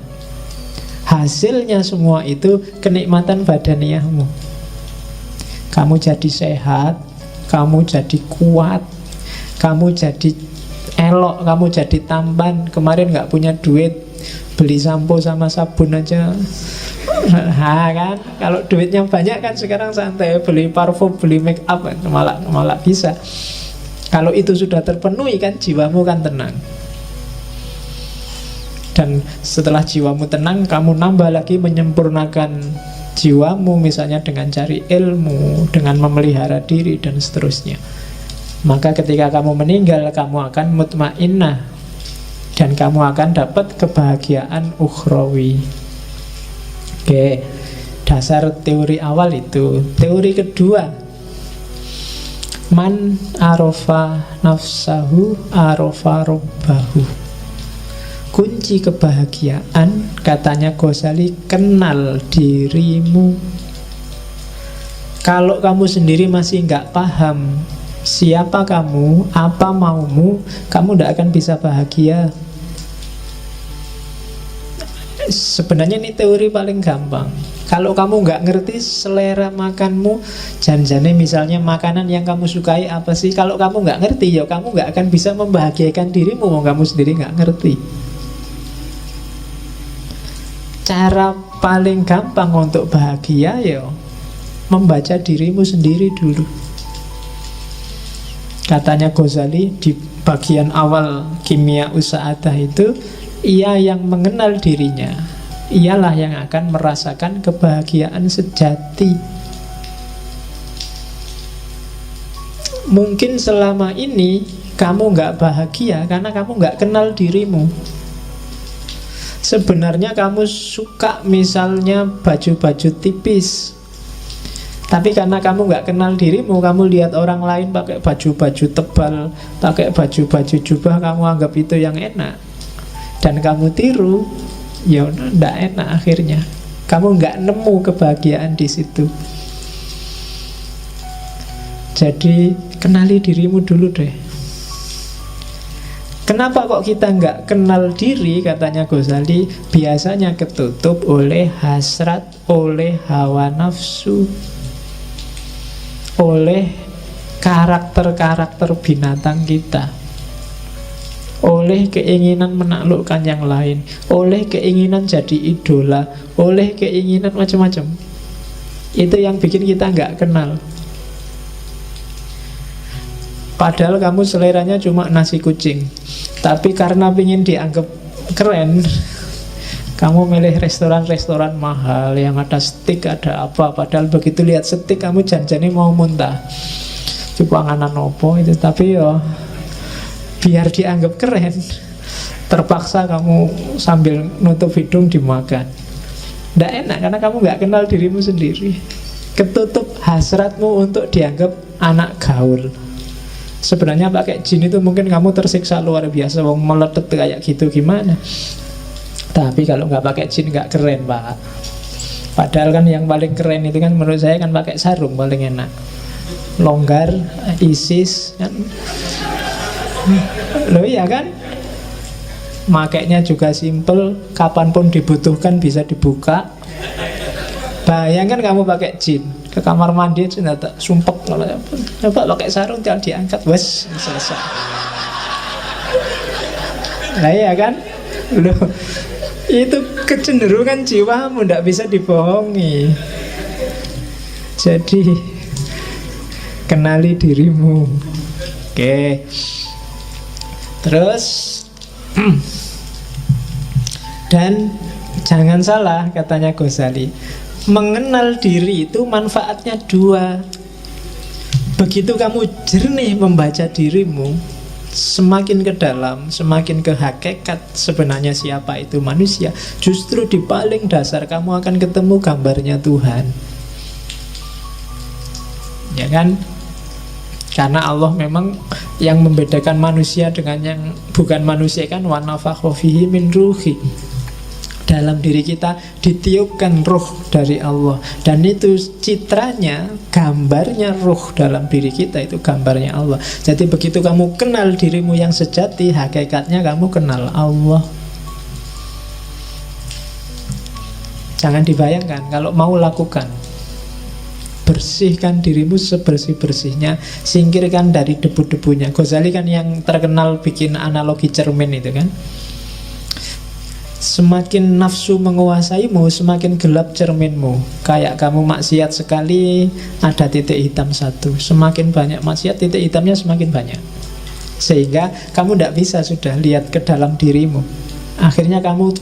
Hasilnya semua itu kenikmatan badaniahmu. Kamu jadi sehat, kamu jadi kuat, kamu jadi elok, kamu jadi tampan. Kemarin gak punya duit, beli sampo sama sabun aja. Kan kalau duitnya banyak kan sekarang santai, beli parfum, beli make up, malah bisa. Kalau itu sudah terpenuhi kan jiwamu kan tenang. Dan setelah jiwamu tenang, kamu nambah lagi menyempurnakan jiwamu, misalnya dengan cari ilmu, dengan memelihara diri dan seterusnya. Maka ketika kamu meninggal, kamu akan mutmainnah dan kamu akan dapat kebahagiaan ukhrawi. Oke, dasar teori awal itu. Teori kedua, man arofa nafsahu arofa robbahu. Kunci kebahagiaan, katanya Ghazali, kenal dirimu. Kalau kamu sendiri masih nggak paham siapa kamu, apa maumu, kamu tidak akan bisa bahagia. Sebenarnya ini teori paling gampang. Kalau kamu nggak ngerti selera makanmu, jangan-jangan misalnya makanan yang kamu sukai apa sih, kalau kamu nggak ngerti, ya kamu nggak akan bisa membahagiakan dirimu, kamu sendiri nggak ngerti. Cara paling gampang untuk bahagia ya membaca dirimu sendiri dulu. Katanya Ghazali di bagian awal Kimia Usa'adah itu, ia yang mengenal dirinya, ialah yang akan merasakan kebahagiaan sejati. Mungkin selama ini kamu nggak bahagia karena kamu nggak kenal dirimu. Sebenarnya kamu suka misalnya baju-baju tipis, tapi karena kamu nggak kenal dirimu, kamu lihat orang lain pakai baju-baju tebal, pakai baju-baju jubah, kamu anggap itu yang enak, dan kamu tiru, ya nggak enak akhirnya. Kamu nggak nemu kebahagiaan di situ. Jadi kenali dirimu dulu deh. Kenapa kok kita nggak kenal diri, katanya Ghazali, biasanya ketutup oleh hasrat, oleh hawa nafsu, oleh karakter-karakter binatang kita, oleh keinginan menaklukkan yang lain, oleh keinginan jadi idola, oleh keinginan macam-macam. Itu yang bikin kita nggak kenal. Padahal kamu seleranya cuma nasi kucing, tapi karena ingin dianggap keren, kamu milih restoran-restoran mahal yang ada steak, ada apa. Padahal begitu lihat steak kamu janjane mau muntah. Coba panganan opo itu, tapi yo biar dianggap keren, terpaksa kamu sambil nutup hidung dimakan. Nggak enak karena kamu nggak kenal dirimu sendiri. Ketutup hasratmu untuk dianggap anak gaul. Sebenarnya pakai jin itu mungkin kamu tersiksa luar biasa, wong meletet kayak gitu gimana. Tapi kalau nggak pakai jin nggak keren, Pak. Padahal kan yang paling keren itu kan menurut saya kan pakai sarung paling enak. Longgar, ISIS kan. Loh iya kan? Makainya juga simple, kapanpun dibutuhkan bisa dibuka. Bayangkan kamu pakai jin ke kamar mandi aja tak sumpek, coba pakai sarung jangan diangkat, wes selesai. Nah iya kan? Loh, itu kecenderungan jiwamu, tidak bisa dibohongi. Jadi kenali dirimu. Oke. Terus dan jangan salah, katanya Ghazali, mengenal diri itu manfaatnya dua. Begitu kamu jernih membaca dirimu, semakin ke dalam, semakin ke hakikat sebenarnya siapa itu manusia, justru di paling dasar kamu akan ketemu gambarnya Tuhan. Ya kan? Karena Allah memang yang membedakan manusia dengan yang bukan manusia kan wa nafakha fihi min ruhi. Dalam diri kita ditiupkan ruh dari Allah. Dan itu citranya, gambarnya ruh dalam diri kita, itu gambarnya Allah. Jadi begitu kamu kenal dirimu yang sejati, hakikatnya kamu kenal Allah. Jangan dibayangkan, kalau mau lakukan, bersihkan dirimu sebersih-bersihnya, singkirkan dari debu-debunya. Ghazali kan yang terkenal bikin analogi cermin itu kan. Semakin nafsu menguasaimu, semakin gelap cerminmu. Kayak kamu maksiat sekali, ada titik hitam satu. Semakin banyak maksiat, titik hitamnya semakin banyak. Sehingga kamu tidak bisa sudah lihat ke dalam dirimu. Akhirnya kamu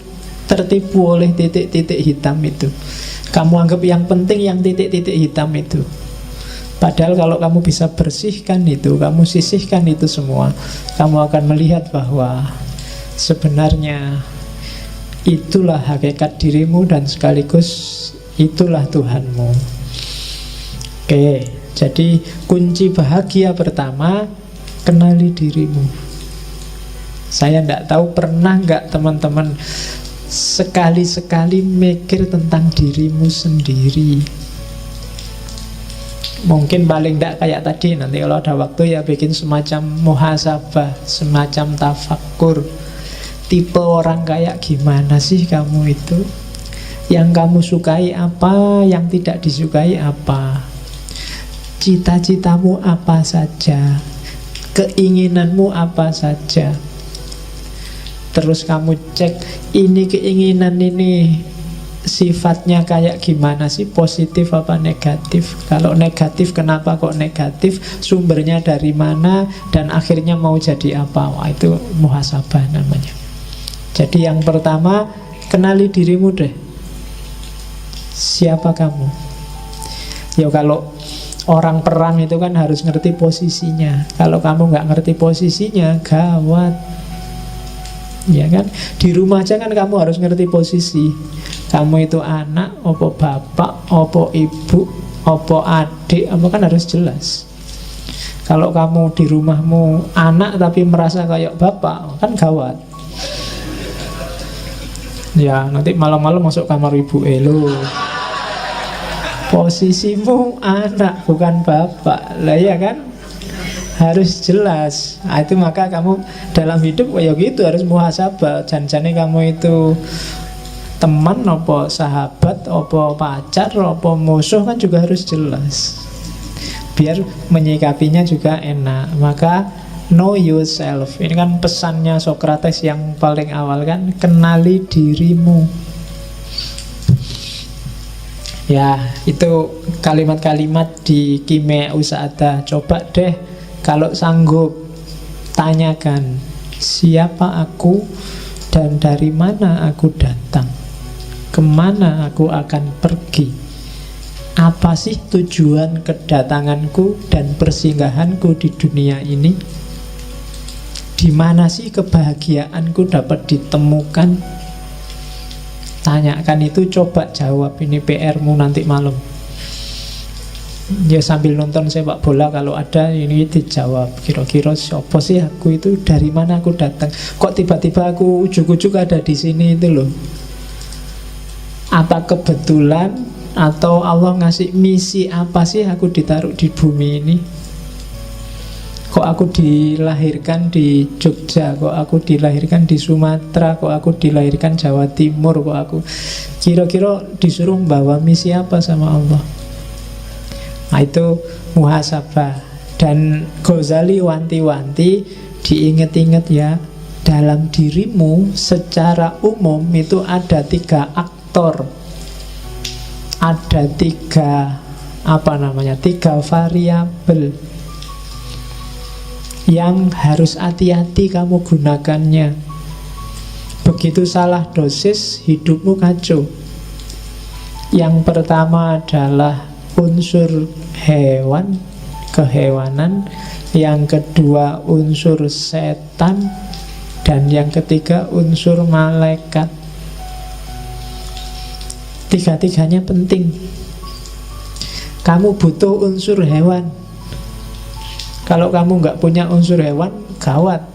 tertipu oleh titik-titik hitam itu. Kamu anggap yang penting yang titik-titik hitam itu. Padahal kalau kamu bisa bersihkan itu, kamu sisihkan itu semua, kamu akan melihat bahwa sebenarnya itulah hakikat dirimu dan sekaligus itulah Tuhanmu. Oke, jadi kunci bahagia pertama, kenali dirimu. Saya tidak tahu pernah nggak teman-teman sekali-sekali mikir tentang dirimu sendiri. Mungkin paling tidak kayak tadi, nanti kalau ada waktu ya bikin semacam muhasabah, semacam tafakkur. Tipe orang kayak gimana sih kamu itu? Yang kamu sukai apa, yang tidak disukai apa? Cita-citamu apa saja? Keinginanmu apa saja? Terus kamu cek, ini keinginan ini sifatnya kayak gimana sih? Positif apa negatif? Kalau negatif, kenapa kok negatif? Sumbernya dari mana? Dan akhirnya mau jadi apa? Wah, itu muhasabah namanya. Jadi yang pertama, kenali dirimu deh. Siapa kamu? Ya kalau orang perang itu kan harus ngerti posisinya. Kalau kamu nggak ngerti posisinya, gawat. Ya kan? Di rumah aja kan kamu harus ngerti posisi. Kamu itu anak, opo bapak, opo ibu, opo adik, apa kan harus jelas. Kalau kamu di rumahmu anak tapi merasa kayak bapak, kan gawat. Ya, nanti malam-malam masuk kamar ibu lo. Posisimu anak, bukan bapak. Lah ya kan? Harus jelas. Nah, itu maka kamu dalam hidup ya gitu harus muhasabah. Jangan-jangan kamu itu teman, apa sahabat, apa pacar, apa musuh kan juga harus jelas. Biar menyikapinya juga enak. Maka know yourself. Ini kan pesannya Socrates yang paling awal kan, kenali dirimu. Ya, itu kalimat-kalimat di Kimia Usada. Coba deh kalau sanggup tanyakan, siapa aku dan dari mana aku datang? Kemana aku akan pergi? Apa sih tujuan kedatanganku dan persinggahanku di dunia ini? Di mana sih kebahagiaanku dapat ditemukan? Tanyakan itu, coba jawab. Ini PR-mu nanti malam. Ya sambil nonton sepak bola kalau ada, ini dijawab. Kira-kira siapa sih aku itu? Dari mana aku datang? Kok tiba-tiba aku ujuk-ujuk ada di sini itu loh? Apa kebetulan atau Allah ngasih misi apa sih aku ditaruh di bumi ini? Kok aku dilahirkan di Jogja? Kok aku dilahirkan di Sumatera? Kok aku dilahirkan Jawa Timur? Kok aku kira-kira disuruh bawa misi apa sama Allah? Nah itu muhasabah. Dan Ghazali wanti-wanti, diinget-inget ya, dalam dirimu secara umum itu ada 3 aktor. Ada 3 variabel yang harus hati-hati kamu gunakannya. Begitu salah dosis, hidupmu kacau. Yang pertama adalah unsur hewan, kehewanan. Yang kedua unsur setan. Dan yang ketiga unsur malaikat. 3-tiganya penting. Kamu butuh unsur hewan. Kalau kamu nggak punya unsur hewan, gawat.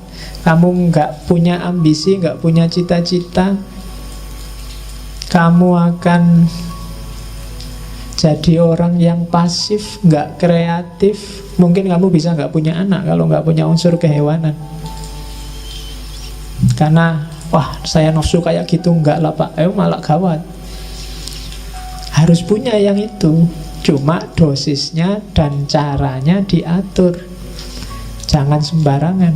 Kamu nggak punya ambisi, nggak punya cita-cita, Kamu akan jadi orang yang pasif, nggak kreatif. Mungkin kamu bisa nggak punya anak kalau nggak punya unsur kehewanan. Karena, wah saya nafsu kayak gitu, nggak lah Pak, malah gawat. Harus punya yang itu. Cuma dosisnya dan caranya diatur. Jangan sembarangan.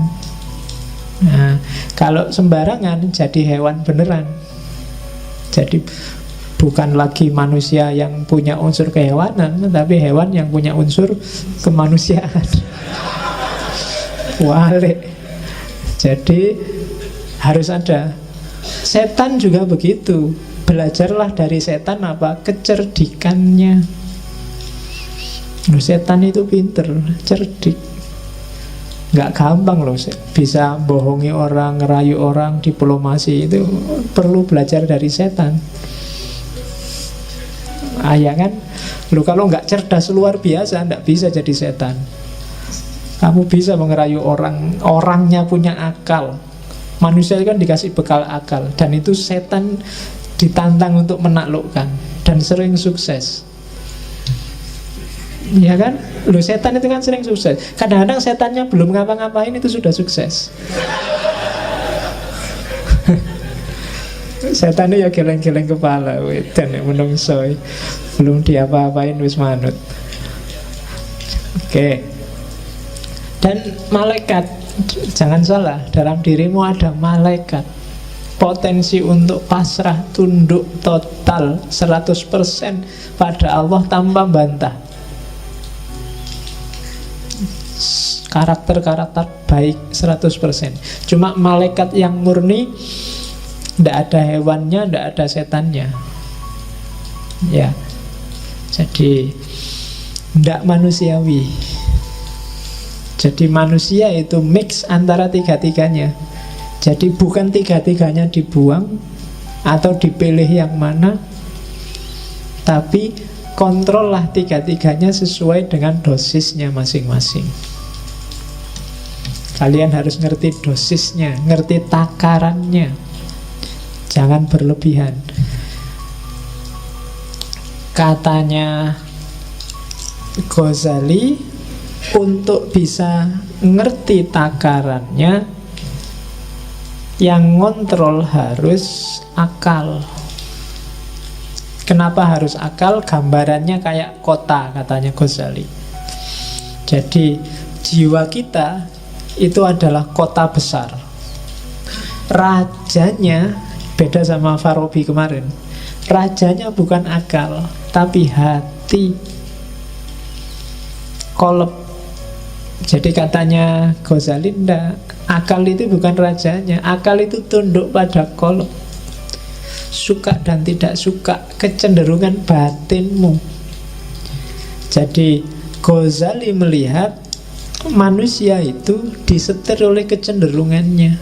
Nah, kalau sembarangan jadi hewan beneran. Jadi bukan lagi manusia yang punya unsur kehewanan, tapi hewan yang punya unsur kemanusiaan. Wale. Jadi harus ada. Setan juga begitu. Belajarlah dari setan apa? Kecerdikannya. Setan itu pinter, cerdik. Nggak gampang loh bisa bohongi orang, ngerayu orang, diplomasi. Itu perlu belajar dari setan. Ya kan? Lu kalau nggak cerdas luar biasa, nggak bisa jadi setan. Kamu bisa mengerayu orang, orangnya punya akal. Manusia kan dikasih bekal akal, dan itu setan ditantang untuk menaklukkan, dan sering sukses. Ya kan? Loh, setan itu kan sering sukses. Kadang-kadang setannya belum ngapa-ngapain itu sudah sukses. Setan itu ya geleng-geleng kepala, dan ya menungso belum diapa-apain wis manut. Oke. Dan malaikat, jangan salah, dalam dirimu ada malaikat. Potensi untuk pasrah, tunduk total 100% pada Allah tanpa bantah. Karakter-karakter baik 100%. Cuma malaikat yang murni, tidak ada hewannya, tidak ada setannya. Ya. Jadi tidak manusiawi. Jadi manusia itu mix antara tiga-tiganya. Jadi bukan tiga-tiganya dibuang atau dipilih yang mana, tapi kontrollah tiga-tiganya sesuai dengan dosisnya masing-masing. Kalian harus ngerti dosisnya, ngerti takarannya. Jangan berlebihan. Katanya Ghazali, untuk bisa ngerti takarannya, yang ngontrol harus akal. Kenapa harus akal? Gambarannya kayak kota, katanya Ghazali. Jadi jiwa kita itu adalah kota besar. Rajanya beda sama Farabi kemarin. Rajanya bukan akal, tapi hati. Kolab. Jadi katanya Ghazali, ndak, akal itu bukan rajanya. Akal itu tunduk pada kolab. Suka dan tidak suka, kecenderungan batinmu. Jadi Ghazali melihat manusia itu disetir oleh kecenderungannya.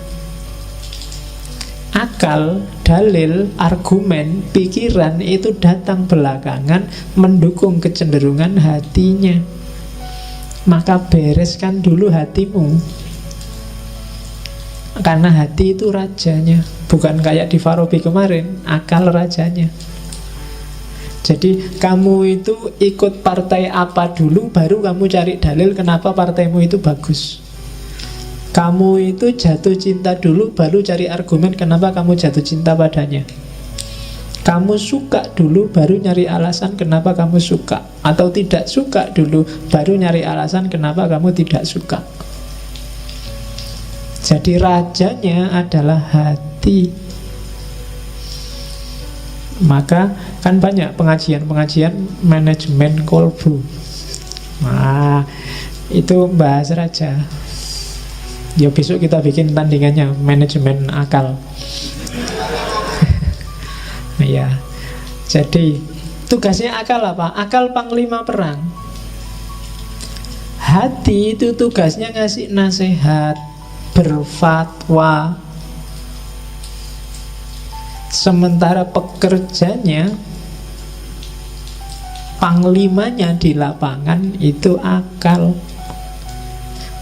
Akal, dalil, argumen, pikiran itu datang belakangan mendukung kecenderungan hatinya. Maka bereskan dulu hatimu, karena hati itu rajanya. Bukan kayak di Farabi kemarin, akal rajanya. Jadi kamu itu ikut partai apa dulu, baru kamu cari dalil kenapa partaimu itu bagus. Kamu itu jatuh cinta dulu, baru cari argumen kenapa kamu jatuh cinta padanya. Kamu suka dulu, baru nyari alasan kenapa kamu suka. Atau tidak suka dulu, baru nyari alasan kenapa kamu tidak suka. Jadi rajanya adalah hati. Maka kan banyak pengajian-pengajian manajemen kolbu. Nah, itu bahas raja. Ya besok kita bikin tandingannya, manajemen akal. Ya, jadi tugasnya akal apa? Akal panglima perang. Hati itu tugasnya ngasih nasihat, berfatwa. Sementara pekerjanya, panglimanya di lapangan itu akal.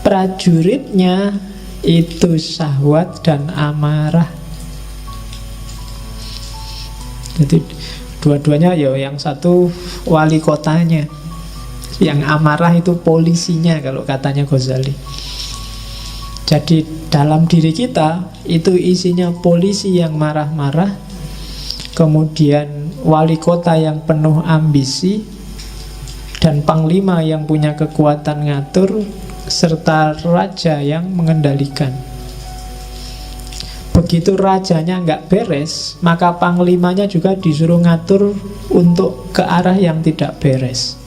Prajuritnya itu syahwat dan amarah. Jadi dua-duanya ya, yang satu wali kotanya, yang amarah itu polisinya kalau katanya Ghazali. Jadi dalam diri kita itu isinya polisi yang marah-marah, kemudian wali kota yang penuh ambisi, dan panglima yang punya kekuatan ngatur, serta raja yang mengendalikan. Begitu rajanya nggak beres, maka panglimanya juga disuruh ngatur untuk ke arah yang tidak beres.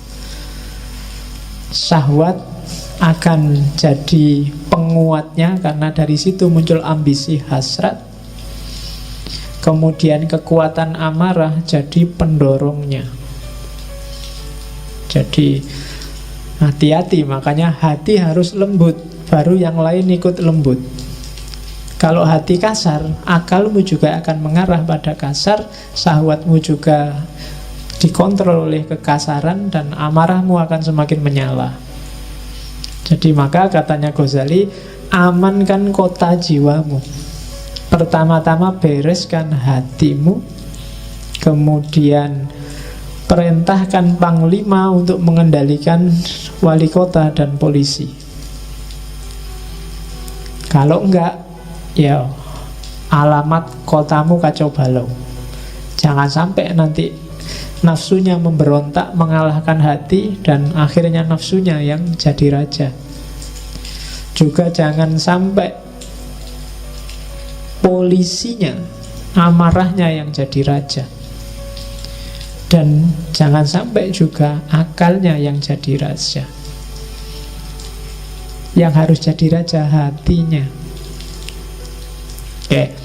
Syahwat akan jadi penguatnya, karena dari situ muncul ambisi hasrat. Kemudian kekuatan amarah jadi pendorongnya. Jadi hati-hati, makanya hati harus lembut, baru yang lain ikut lembut. Kalau hati kasar, akalmu juga akan mengarah pada kasar, syahwatmu juga dikontrol oleh kekasaran, dan amarahmu akan semakin menyala. Jadi maka katanya Ghazali, amankan kota jiwamu. Pertama-tama bereskan hatimu, kemudian perintahkan panglima untuk mengendalikan wali kota dan polisi. Kalau enggak, ya alamat kotamu kacau balau. Jangan sampai nanti nafsunya memberontak, mengalahkan hati, dan akhirnya nafsunya yang jadi raja. Juga jangan sampai polisinya, amarahnya yang jadi raja. Dan jangan sampai juga akalnya yang jadi raja. Yang harus jadi raja hatinya. Oke.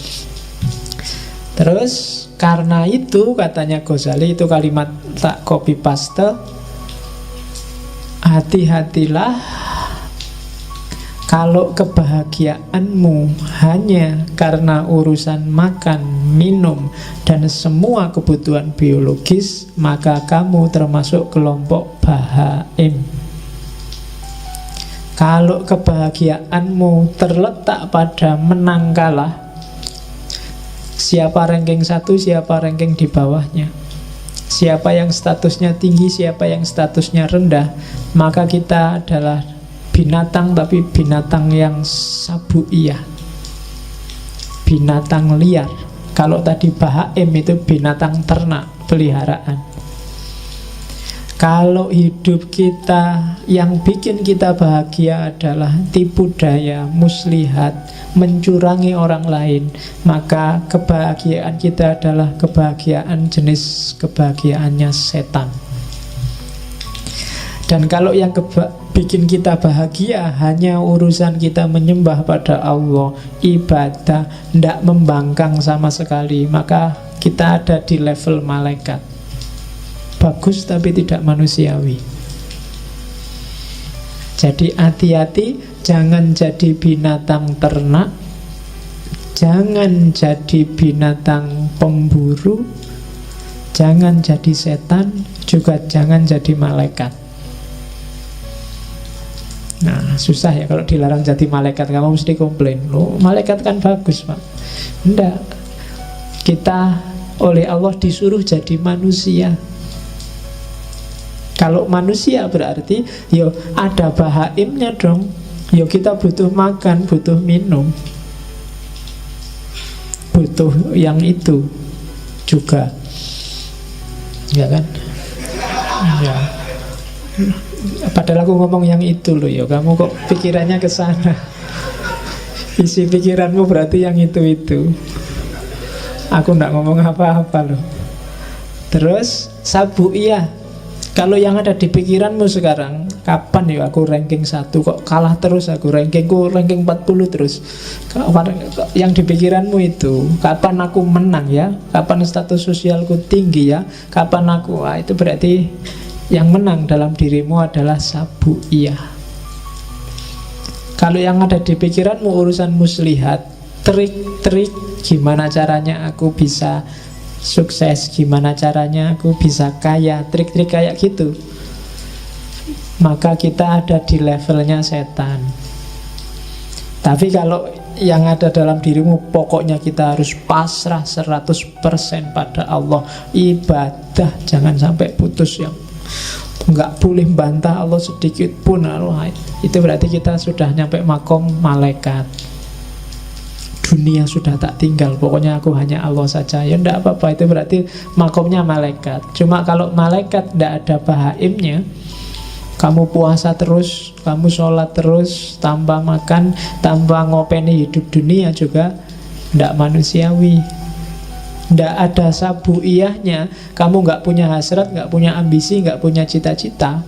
Terus karena itu katanya Ghazali, itu kalimat tak copy paste, hati-hatilah kalau kebahagiaanmu hanya karena urusan makan, minum, dan semua kebutuhan biologis, maka kamu termasuk kelompok bahaim. Kalau kebahagiaanmu terletak pada menang kalah, siapa ranking 1, siapa ranking di bawahnya, siapa yang statusnya tinggi, siapa yang statusnya rendah, maka kita adalah binatang, tapi binatang yang sabuiyah, binatang liar. Kalau tadi bahaim itu binatang ternak, peliharaan. Kalau hidup kita yang bikin kita bahagia adalah tipu daya, muslihat, mencurangi orang lain, maka kebahagiaan kita adalah kebahagiaan jenis kebahagiaannya setan. Dan kalau yang bikin kita bahagia hanya urusan kita menyembah pada Allah, ibadah, tidak membangkang sama sekali, maka kita ada di level malaikat. Bagus tapi tidak manusiawi. Jadi hati-hati, jangan jadi binatang ternak, jangan jadi binatang pemburu, jangan jadi setan, juga jangan jadi malaikat. Nah, susah ya kalau dilarang jadi malaikat. Kamu mesti komplain, loh malaikat kan bagus Pak. Enggak, kita oleh Allah disuruh jadi manusia. Kalau manusia berarti yo ada bahaimnya dong. Yo kita butuh makan, butuh minum, butuh yang itu juga, ya kan? Ya. Padahal aku ngomong yang itu loh, ya kamu kok pikirannya ke sana. Isi pikiranmu berarti yang itu. Aku nggak ngomong apa-apa loh. Terus sabuiyah. Kalau yang ada di pikiranmu sekarang, kapan ya aku ranking 1, kok kalah terus aku, rankingku ranking 40 terus. Yang di pikiranmu itu, kapan aku menang ya, kapan status sosialku tinggi ya, kapan aku, itu berarti yang menang dalam dirimu adalah sabuiyah. Kalau yang ada di pikiranmu urusan muslihat, trik-trik, gimana caranya aku bisa sukses, gimana caranya aku bisa kaya, trik-trik kayak gitu, maka kita ada di levelnya setan. Tapi kalau yang ada dalam dirimu, pokoknya kita harus pasrah 100% pada Allah. Ibadah jangan sampai putus, yang nggak boleh bantah Allah sedikit pun. Allah, itu berarti kita sudah nyampe makom malaikat. Dunia sudah tak tinggal, pokoknya aku hanya Allah saja. Ya enggak apa-apa, itu berarti makomnya malaikat. Cuma kalau malaikat enggak ada bahaimnya, kamu puasa terus, kamu sholat terus, tanpa makan, tanpa ngopeni hidup dunia juga enggak manusiawi. Enggak ada sabuiyahnya. Kamu enggak punya hasrat, enggak punya ambisi, enggak punya cita-cita,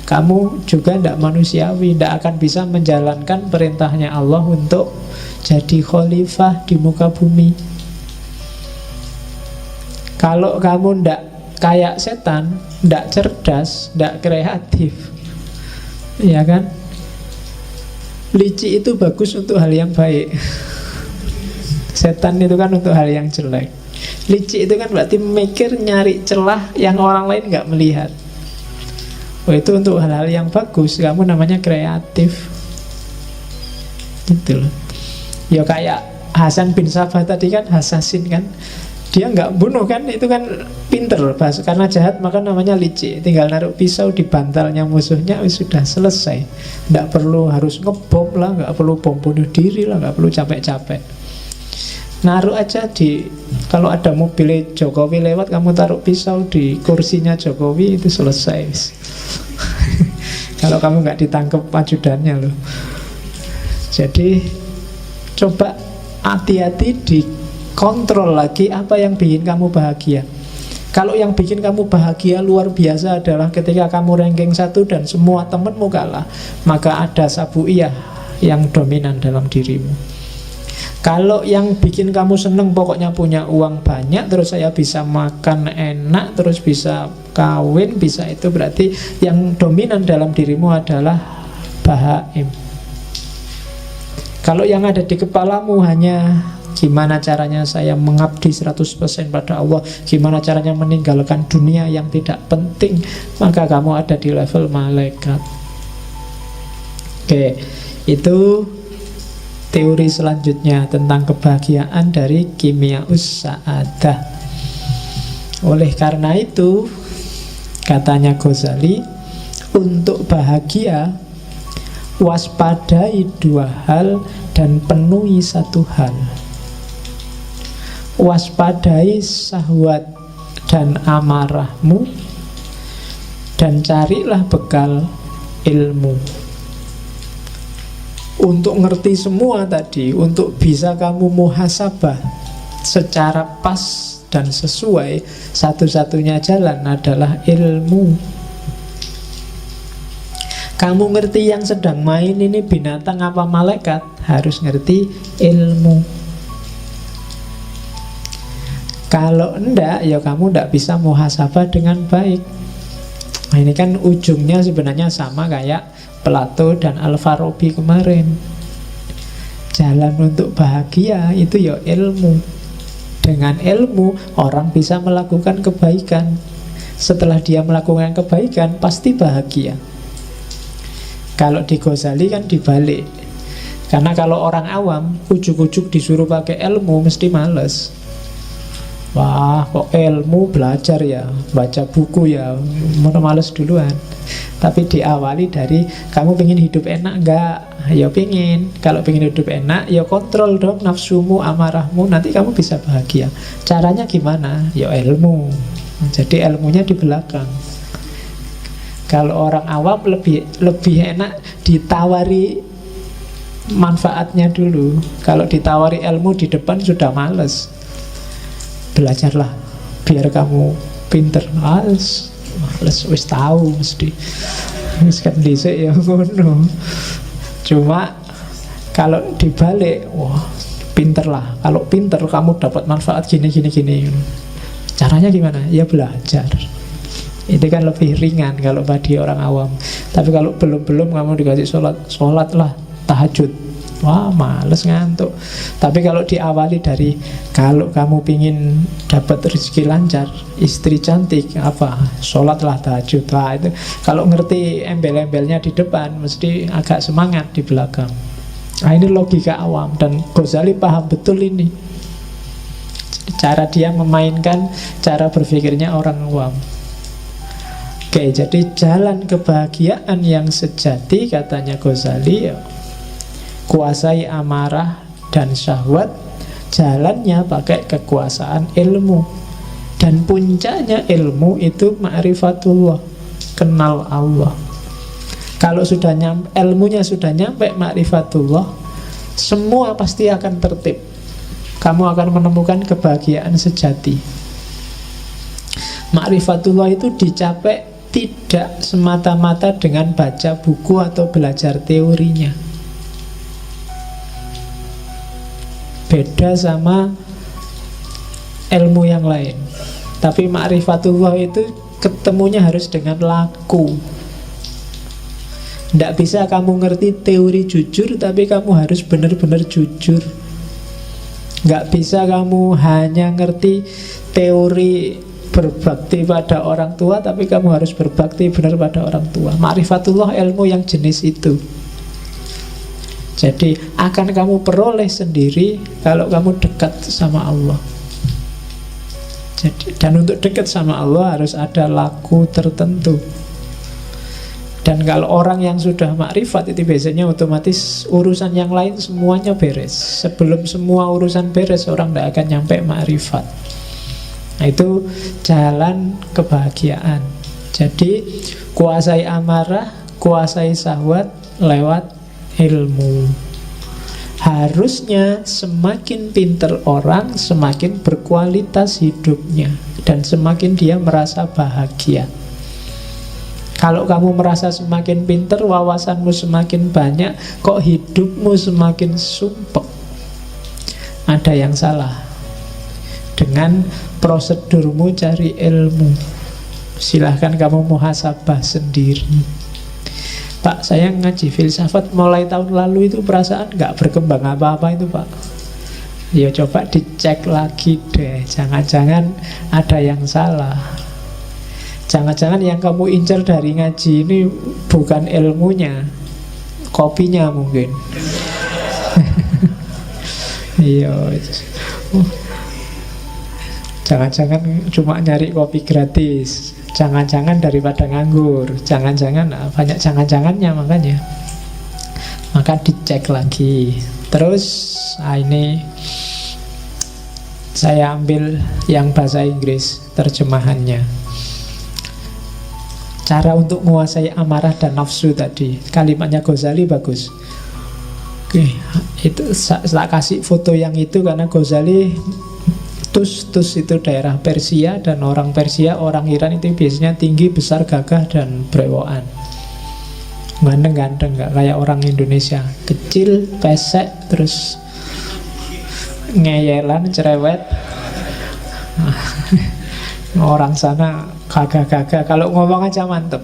kamu juga enggak manusiawi. Enggak akan bisa menjalankan perintahnya Allah untuk jadi khalifah di muka bumi. Kalau kamu ndak kayak setan, ndak cerdas, ndak kreatif, ya kan? Licik itu bagus untuk hal yang baik. Setan itu kan untuk hal yang jelek. Licik itu kan berarti mikir, nyari celah yang orang lain nggak melihat. Oh, itu untuk hal-hal yang bagus. Kamu namanya kreatif. Gitu loh. Ya kayak Hasan bin Sabah tadi kan, assassin kan, dia nggak bunuh kan, itu kan pinter. Karena jahat maka namanya licik. Tinggal naruh pisau di bantalnya musuhnya, sudah selesai. Nggak perlu harus ngebom lah, nggak perlu bom bunuh diri lah, nggak perlu capek-capek. Naruh aja di, kalau ada mobil Jokowi lewat, kamu taruh pisau di kursinya Jokowi, itu selesai. Kalau kamu nggak ditangkap ajudannya loh. Jadi coba hati-hati, dikontrol lagi apa yang bikin kamu bahagia. Kalau yang bikin kamu bahagia luar biasa adalah ketika kamu ranking 1 dan semua temenmu kalah, maka ada sabuiyah yang dominan dalam dirimu. Kalau yang bikin kamu seneng pokoknya punya uang banyak, terus saya bisa makan enak, terus bisa kawin, bisa, itu berarti yang dominan dalam dirimu adalah bahaim. Kalau yang ada di kepalamu hanya gimana caranya saya mengabdi 100% pada Allah, gimana caranya meninggalkan dunia yang tidak penting, maka kamu ada di level malaikat. Oke, itu teori selanjutnya tentang kebahagiaan dari Kimiaus Sa'adah. Oleh karena itu, katanya Ghazali, untuk bahagia waspadai 2 hal dan penuhi 1 hal. Waspadai syahwat dan amarahmu, dan carilah bekal ilmu. Untuk ngerti semua tadi, untuk bisa kamu muhasabah secara pas dan sesuai, satu-satunya jalan adalah ilmu. Kamu ngerti yang sedang main ini binatang apa malaikat, harus ngerti ilmu. Kalau enggak, ya kamu enggak bisa muhasabah dengan baik. Nah, ini kan ujungnya sebenarnya sama kayak Plato dan Al-Farabi kemarin. Jalan untuk bahagia itu ya ilmu. Dengan ilmu orang bisa melakukan kebaikan. Setelah dia melakukan kebaikan pasti bahagia. Kalau di Ghazali kan dibalik. Karena kalau orang awam ujuk-ujuk disuruh pakai ilmu mesti males. Wah, kok ilmu belajar ya, baca buku ya, males duluan. Tapi diawali dari, kamu pengen hidup enak enggak? Ya pengen. Kalau pengen hidup enak, ya kontrol dong nafsumu, amarahmu, nanti kamu bisa bahagia. Caranya gimana? Ya ilmu. Jadi ilmunya di belakang. Kalau orang awam lebih enak ditawari manfaatnya dulu. Kalau ditawari ilmu di depan sudah males. Belajarlah biar kamu pinter. Males wis tahu mesti. Wis kan dhisik ya ngono. Cuma kalau dibalik, wah pinter lah. Kalau pinter kamu dapat manfaat gini. Caranya gimana? Ya belajar. Itu kan lebih ringan kalau bagi orang awam. Tapi kalau belum kamu dikasih sholat lah, tahajud, wah males ngantuk. Tapi kalau diawali dari, kalau kamu pingin dapat rezeki lancar, istri cantik, apa, sholat lah, tahajud lah. Itu kalau ngerti embel-embelnya di depan, mesti agak semangat di belakang. Nah, ini logika awam dan Ghazali paham betul ini. Jadi cara dia memainkan cara berpikirnya orang awam. Oke, jadi jalan kebahagiaan yang sejati katanya Ghazali ya, kuasai amarah dan syahwat, jalannya pakai kekuasaan ilmu. Dan puncaknya ilmu itu ma'rifatullah, kenal Allah. Kalau sudah ilmunya sudah nyampe ma'rifatullah, semua pasti akan tertib. Kamu akan menemukan kebahagiaan sejati. Ma'rifatullah itu dicapai tidak semata-mata dengan baca buku atau belajar teorinya. Beda sama ilmu yang lain. Tapi ma'rifatullah itu ketemunya harus dengan laku. Tidak bisa kamu ngerti teori jujur, tapi kamu harus benar-benar jujur. Nggak bisa kamu hanya ngerti teori berbakti pada orang tua, tapi kamu harus berbakti benar pada orang tua. Ma'rifatullah ilmu yang jenis itu. Jadi akan kamu peroleh sendiri kalau kamu dekat sama Allah. Jadi, dan untuk dekat sama Allah harus ada laku tertentu. Dan kalau orang yang sudah makrifat itu biasanya otomatis urusan yang lain semuanya beres. Sebelum semua urusan beres, orang tidak akan nyampe makrifat. Nah, itu jalan kebahagiaan. Jadi kuasai amarah, kuasai syahwat lewat ilmu. Harusnya semakin pinter orang, semakin berkualitas hidupnya, dan semakin dia merasa bahagia. Kalau kamu merasa semakin pinter, wawasanmu semakin banyak, kok hidupmu semakin sumpek, ada yang salah dengan prosedurmu cari ilmu. Silahkan kamu muhasabah sendiri. Pak, saya ngaji filsafat mulai tahun lalu itu perasaan gak berkembang apa-apa itu, Pak. Ya coba dicek lagi deh, jangan-jangan ada yang salah. Jangan-jangan yang kamu incar dari ngaji ini bukan ilmunya, kopinya mungkin. Iya. Jangan-jangan cuma nyari kopi gratis. Jangan-jangan daripada nganggur. Jangan-jangan, banyak jangan-jangannya makanya. Maka dicek lagi. Terus ini saya ambil yang bahasa Inggris terjemahannya. Cara untuk menguasai amarah dan nafsu tadi, kalimatnya Ghazali bagus. Oke, itu saya kasih foto yang itu karena Ghazali Tus itu daerah Persia, dan orang Persia, orang Iran itu biasanya tinggi, besar, gagah, dan brewokan. Ganteng-ganteng, gak kayak orang Indonesia. Kecil, pesek, terus ngeyelan, cerewet. Orang sana gagah-gagah, kalau ngomong aja mantep.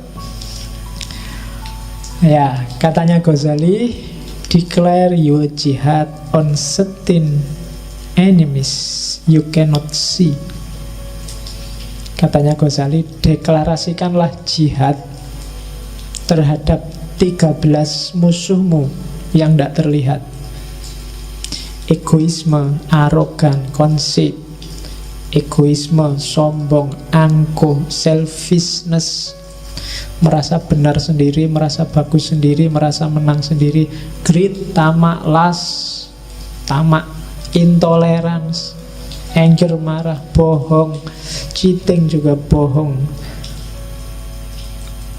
Ya, katanya Ghazali, declare your jihad on certain enemies you cannot see. Katanya Ghazali, deklarasikanlah jihad terhadap 13 musuhmu yang tidak terlihat. Egoisme, arogan, conceit, egoisme, sombong, angkuh, selfishness, merasa benar sendiri, merasa bagus sendiri, merasa menang sendiri, greed, tamak, lust, tamak, intolerance, anger, marah, bohong, cheating juga bohong,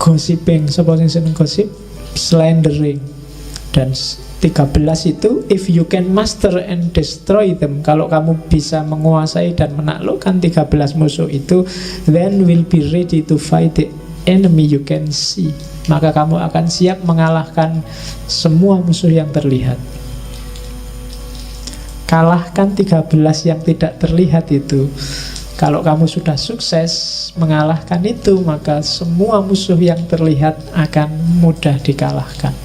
gossiping, siapa yang seneng gosip, slandering. Dan 13 itu, if you can master and destroy them, kalau kamu bisa menguasai dan menaklukkan 13 musuh itu, then will be ready to fight the enemy you can see. Maka kamu akan siap mengalahkan semua musuh yang terlihat. Kalahkan 13 yang tidak terlihat itu. Kalau kamu sudah sukses mengalahkan itu, maka semua musuh yang terlihat akan mudah dikalahkan.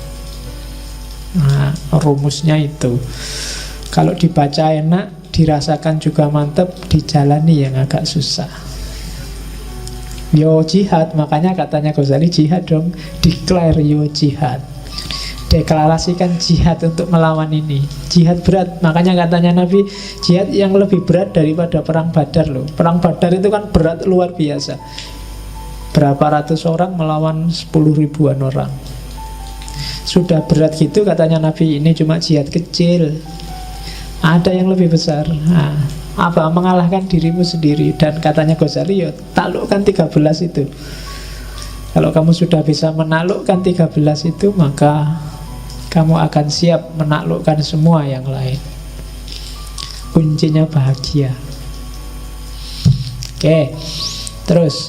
Nah, rumusnya itu. Kalau dibaca enak, dirasakan juga mantap, dijalani yang agak susah. Yo jihad, makanya katanya Ghazali, jihad dong, declare yo jihad. deklarasikan jihad untuk melawan ini. Jihad berat, makanya katanya Nabi, jihad yang lebih berat daripada perang Badar loh. Perang Badar itu kan berat luar biasa. Berapa ratus orang melawan 10 ribuan orang. Sudah berat gitu katanya Nabi, ini cuma jihad kecil. Ada yang lebih besar. Nah, apa? Mengalahkan dirimu sendiri. Dan katanya Ghazali, ya taklukkan 13 itu. Kalau kamu sudah bisa menaklukkan 13 itu, maka kamu akan siap menaklukkan semua yang lain. Kuncinya bahagia. Oke, terus.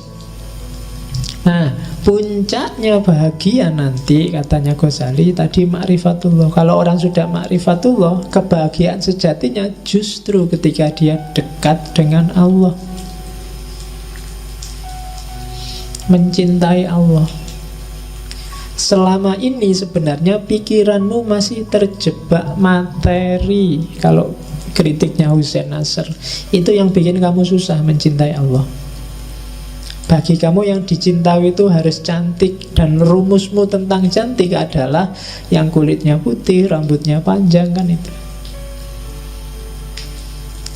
Nah, puncaknya bahagia nanti katanya Ghazali tadi ma'rifatullah. Kalau orang sudah ma'rifatullah, kebahagiaan sejatinya justru ketika dia dekat dengan Allah, mencintai Allah. Selama ini sebenarnya pikiranmu masih terjebak materi. Kalau kritiknya Hussein Nasr, itu yang bikin kamu susah mencintai Allah. Bagi kamu yang dicintai itu harus cantik. Dan rumusmu tentang cantik adalah yang kulitnya putih, rambutnya panjang, kan itu.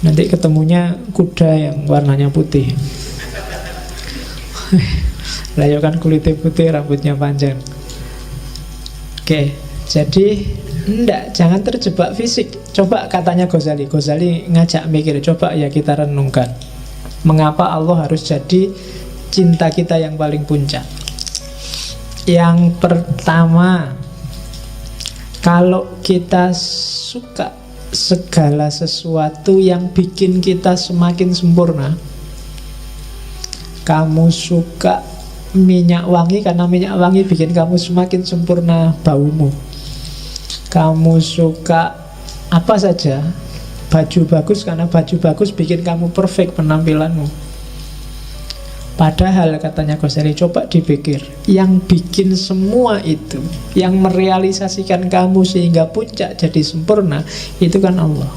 Nanti ketemunya kuda yang warnanya putih. Lah ya kan kulitnya putih, rambutnya panjang. Oke, jadi jangan terjebak fisik. Coba katanya Ghazali ngajak mikir, coba ya kita renungkan. Mengapa Allah harus jadi cinta kita yang paling puncak? Yang pertama, kalau kita suka segala sesuatu yang bikin kita semakin sempurna. Kamu suka minyak wangi karena minyak wangi bikin kamu semakin sempurna baumu. Kamu suka apa saja, baju bagus karena baju bagus bikin kamu perfect penampilanmu. Padahal katanya Ghazali, coba dipikir, yang bikin semua itu, yang merealisasikan kamu sehingga puncak jadi sempurna, itu kan Allah.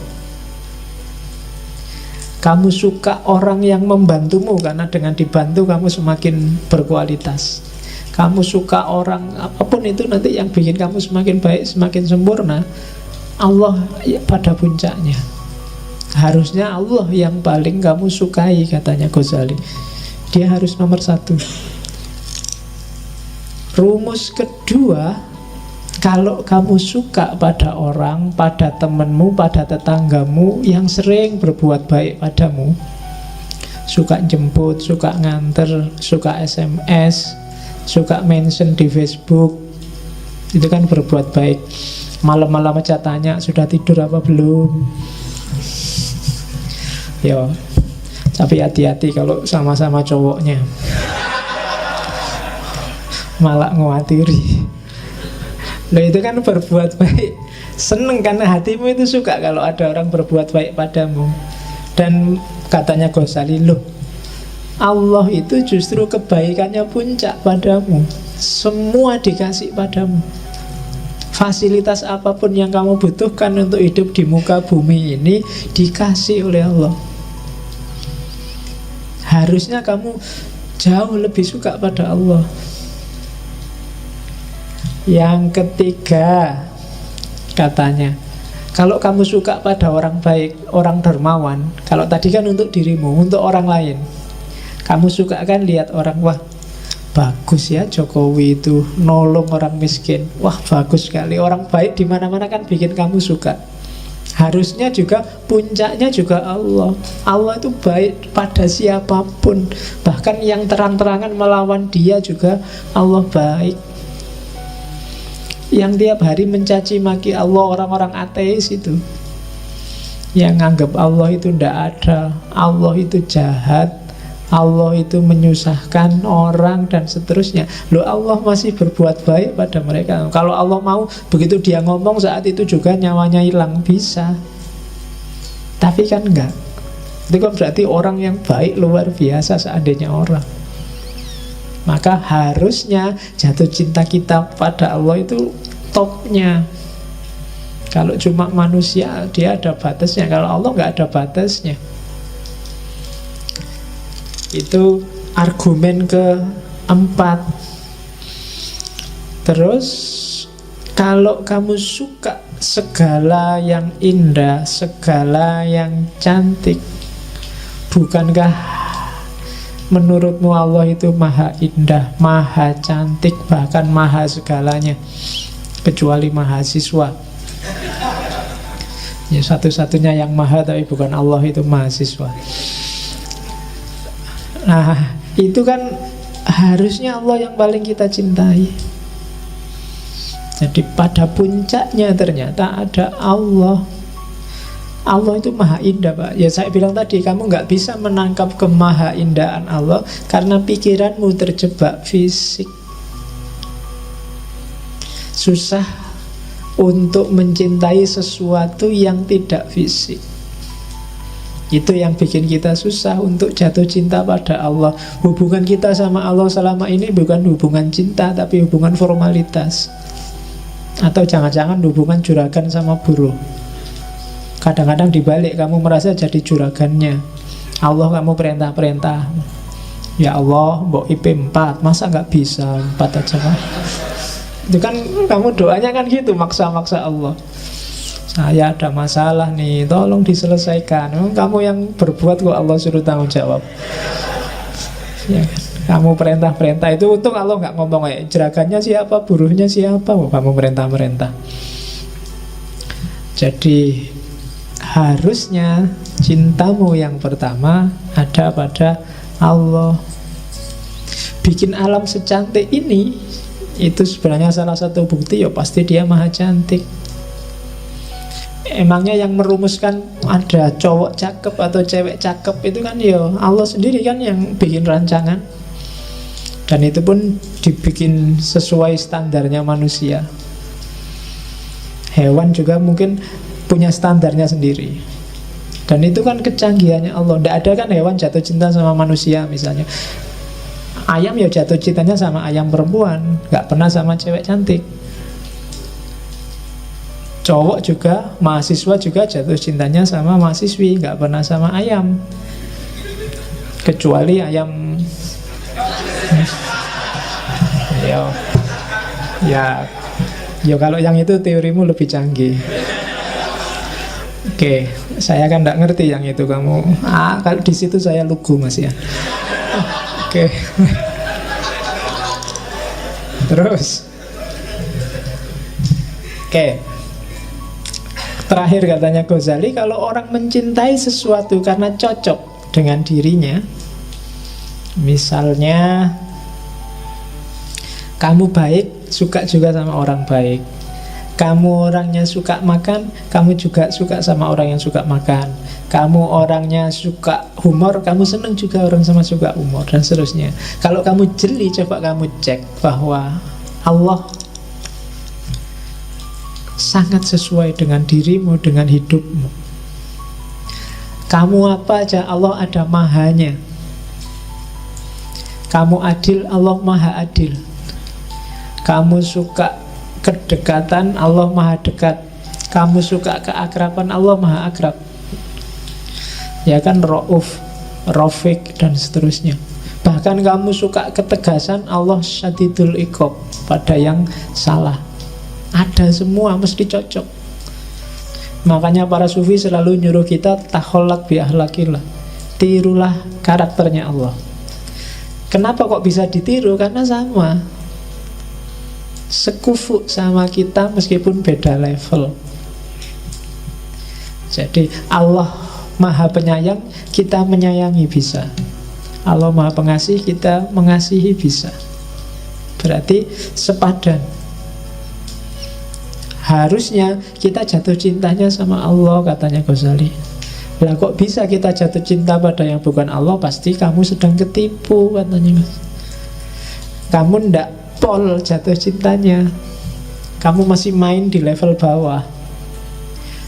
Kamu suka orang yang membantumu karena dengan dibantu kamu semakin berkualitas. Kamu suka orang apapun itu nanti yang bikin kamu semakin baik, semakin sempurna, Allah pada puncaknya. Harusnya Allah yang paling kamu sukai katanya Ghazali. Dia harus nomor satu. Rumus kedua, kalau kamu suka pada orang, pada temanmu, pada tetanggamu yang sering berbuat baik padamu, suka jemput, suka nganter, suka SMS, suka mention di Facebook, itu kan berbuat baik. Malam-malam aja tanya, sudah tidur apa belum? Yo, tapi hati-hati kalau sama-sama cowoknya, malah ngawatiri. Loh, itu kan berbuat baik. Seneng karena hatimu itu suka kalau ada orang berbuat baik padamu. Dan katanya Ghazali, loh, Allah itu justru kebaikannya puncak padamu. Semua dikasih padamu. Fasilitas apapun yang kamu butuhkan untuk hidup di muka bumi ini dikasih oleh Allah. Harusnya kamu jauh lebih suka pada Allah. Yang ketiga, katanya, kalau kamu suka pada orang baik, orang dermawan, kalau tadi kan untuk dirimu, untuk orang lain, kamu suka kan lihat orang, wah bagus ya Jokowi itu nolong orang miskin, wah bagus sekali, orang baik di mana-mana kan bikin kamu suka. Harusnya juga puncaknya juga Allah. Allah itu baik pada siapapun, bahkan yang terang-terangan melawan dia juga Allah baik. Yang tiap hari mencaci maki Allah, orang-orang ateis itu, yang nganggap Allah itu tidak ada, Allah itu jahat, Allah itu menyusahkan orang dan seterusnya. Loh, Allah masih berbuat baik pada mereka. Kalau Allah mau, begitu dia ngomong saat itu juga nyawanya hilang, bisa. Tapi kan enggak. Itu kan berarti orang yang baik luar biasa seandainya orang. Maka harusnya jatuh cinta kita pada Allah itu topnya. Kalau cuma manusia dia ada batasnya, kalau Allah nggak ada batasnya. Itu argumen keempat. Terus Kalau kamu suka segala yang indah, segala yang cantik, bukankah menurutmu Allah itu maha indah, maha cantik, bahkan maha segalanya, kecuali mahasiswa? Ya, satu-satunya yang maha tapi bukan Allah itu mahasiswa. Nah, itu kan harusnya Allah yang paling kita cintai. Jadi pada puncaknya ternyata ada Allah. Allah itu maha indah, Pak. Ya saya bilang tadi, kamu nggak bisa menangkap kemahaindahan Allah karena pikiranmu terjebak fisik. Susah untuk mencintai sesuatu yang tidak fisik. Itu yang bikin kita susah untuk jatuh cinta pada Allah. Hubungan kita sama Allah selama ini bukan hubungan cinta, tapi hubungan formalitas. Atau jangan-jangan hubungan juragan sama buruh. Kadang-kadang dibalik, kamu merasa jadi juragannya Allah, kamu perintah-perintah. Ya Allah, mbok IP 4, masa nggak bisa 4 aja kan? Itu kan kamu doanya kan gitu, maksa-maksa Allah. Saya ada masalah nih, tolong diselesaikan. Kamu yang berbuat kok Allah suruh tanggung jawab. Ya kan? Kamu perintah-perintah itu, untung Allah nggak ngomong juragannya siapa, buruhnya siapa. Kamu perintah-perintah. Jadi harusnya cintamu yang pertama ada pada Allah. Bikin alam secantik ini, itu sebenarnya salah satu bukti, ya pasti dia maha cantik. Emangnya yang merumuskan ada cowok cakep atau cewek cakep itu kan ya Allah sendiri kan yang bikin rancangan. Dan itu pun dibikin sesuai standarnya manusia. Hewan juga mungkin punya standarnya sendiri. Dan itu kan kecanggihannya Allah. Tidak ada kan hewan jatuh cinta sama manusia misalnya. Ayam ya jatuh cintanya sama ayam perempuan, gak pernah sama cewek cantik. Cowok juga, mahasiswa juga jatuh cintanya sama mahasiswi, gak pernah sama ayam. Kecuali ayam ya kalau yang itu teorimu lebih canggih. Oke, saya kan tidak ngerti yang itu kamu. Kalau di situ saya lugu Mas ya. Oke. Terus. Oke. Terakhir katanya Ghazali, kalau orang mencintai sesuatu karena cocok dengan dirinya, misalnya kamu baik, suka juga sama orang baik. Kamu orangnya suka makan, kamu juga suka sama orang yang suka makan. Kamu orangnya suka humor, kamu senang juga orang sama suka humor, dan seterusnya. Kalau kamu jeli, coba kamu cek bahwa Allah sangat sesuai dengan dirimu, dengan hidupmu. Kamu apa aja, Allah ada mahanya. Kamu adil, Allah maha adil. Kamu suka kedekatan, Allah maha dekat. Kamu suka keakraban, Allah maha akrab. Ya kan, Rauf, Rafiq, dan seterusnya. Bahkan kamu suka ketegasan, Allah syadidul iqab pada yang salah. Ada semua, mesti cocok. Makanya para sufi selalu nyuruh kita takholak bi ahlakillah, tirulah karakternya Allah. Kenapa kok bisa ditiru? Karena sama, sekufu sama kita meskipun beda level. Jadi Allah maha penyayang, kita menyayangi bisa. Allah maha pengasih, kita mengasihi bisa. Berarti sepadan. Harusnya kita jatuh cintanya sama Allah, katanya Ghazali. Lah kok bisa kita jatuh cinta pada yang bukan Allah? Pasti kamu sedang ketipu, katanya. Kamu ndak pol jatuh cintanya, kamu masih main di level bawah.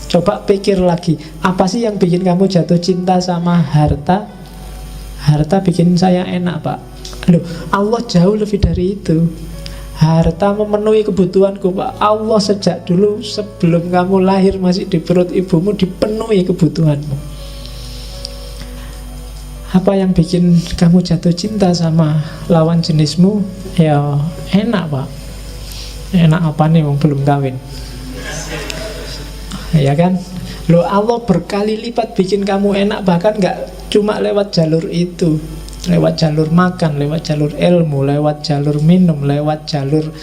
Coba pikir lagi, apa sih yang bikin kamu jatuh cinta sama harta? Harta bikin saya enak, Pak. Loh, Allah jauh lebih dari itu. Harta memenuhi kebutuhanku, Pak. Allah sejak dulu, sebelum kamu lahir masih di perut ibumu, dipenuhi kebutuhanmu. Apa yang bikin kamu jatuh cinta sama lawan jenismu? Ya enak, Pak. Enak apa nih, belum kawin. Ya kan? Loh, Allah berkali lipat bikin kamu enak, bahkan gak cuma lewat jalur itu, lewat jalur makan, lewat jalur ilmu, lewat jalur minum, lewat jalur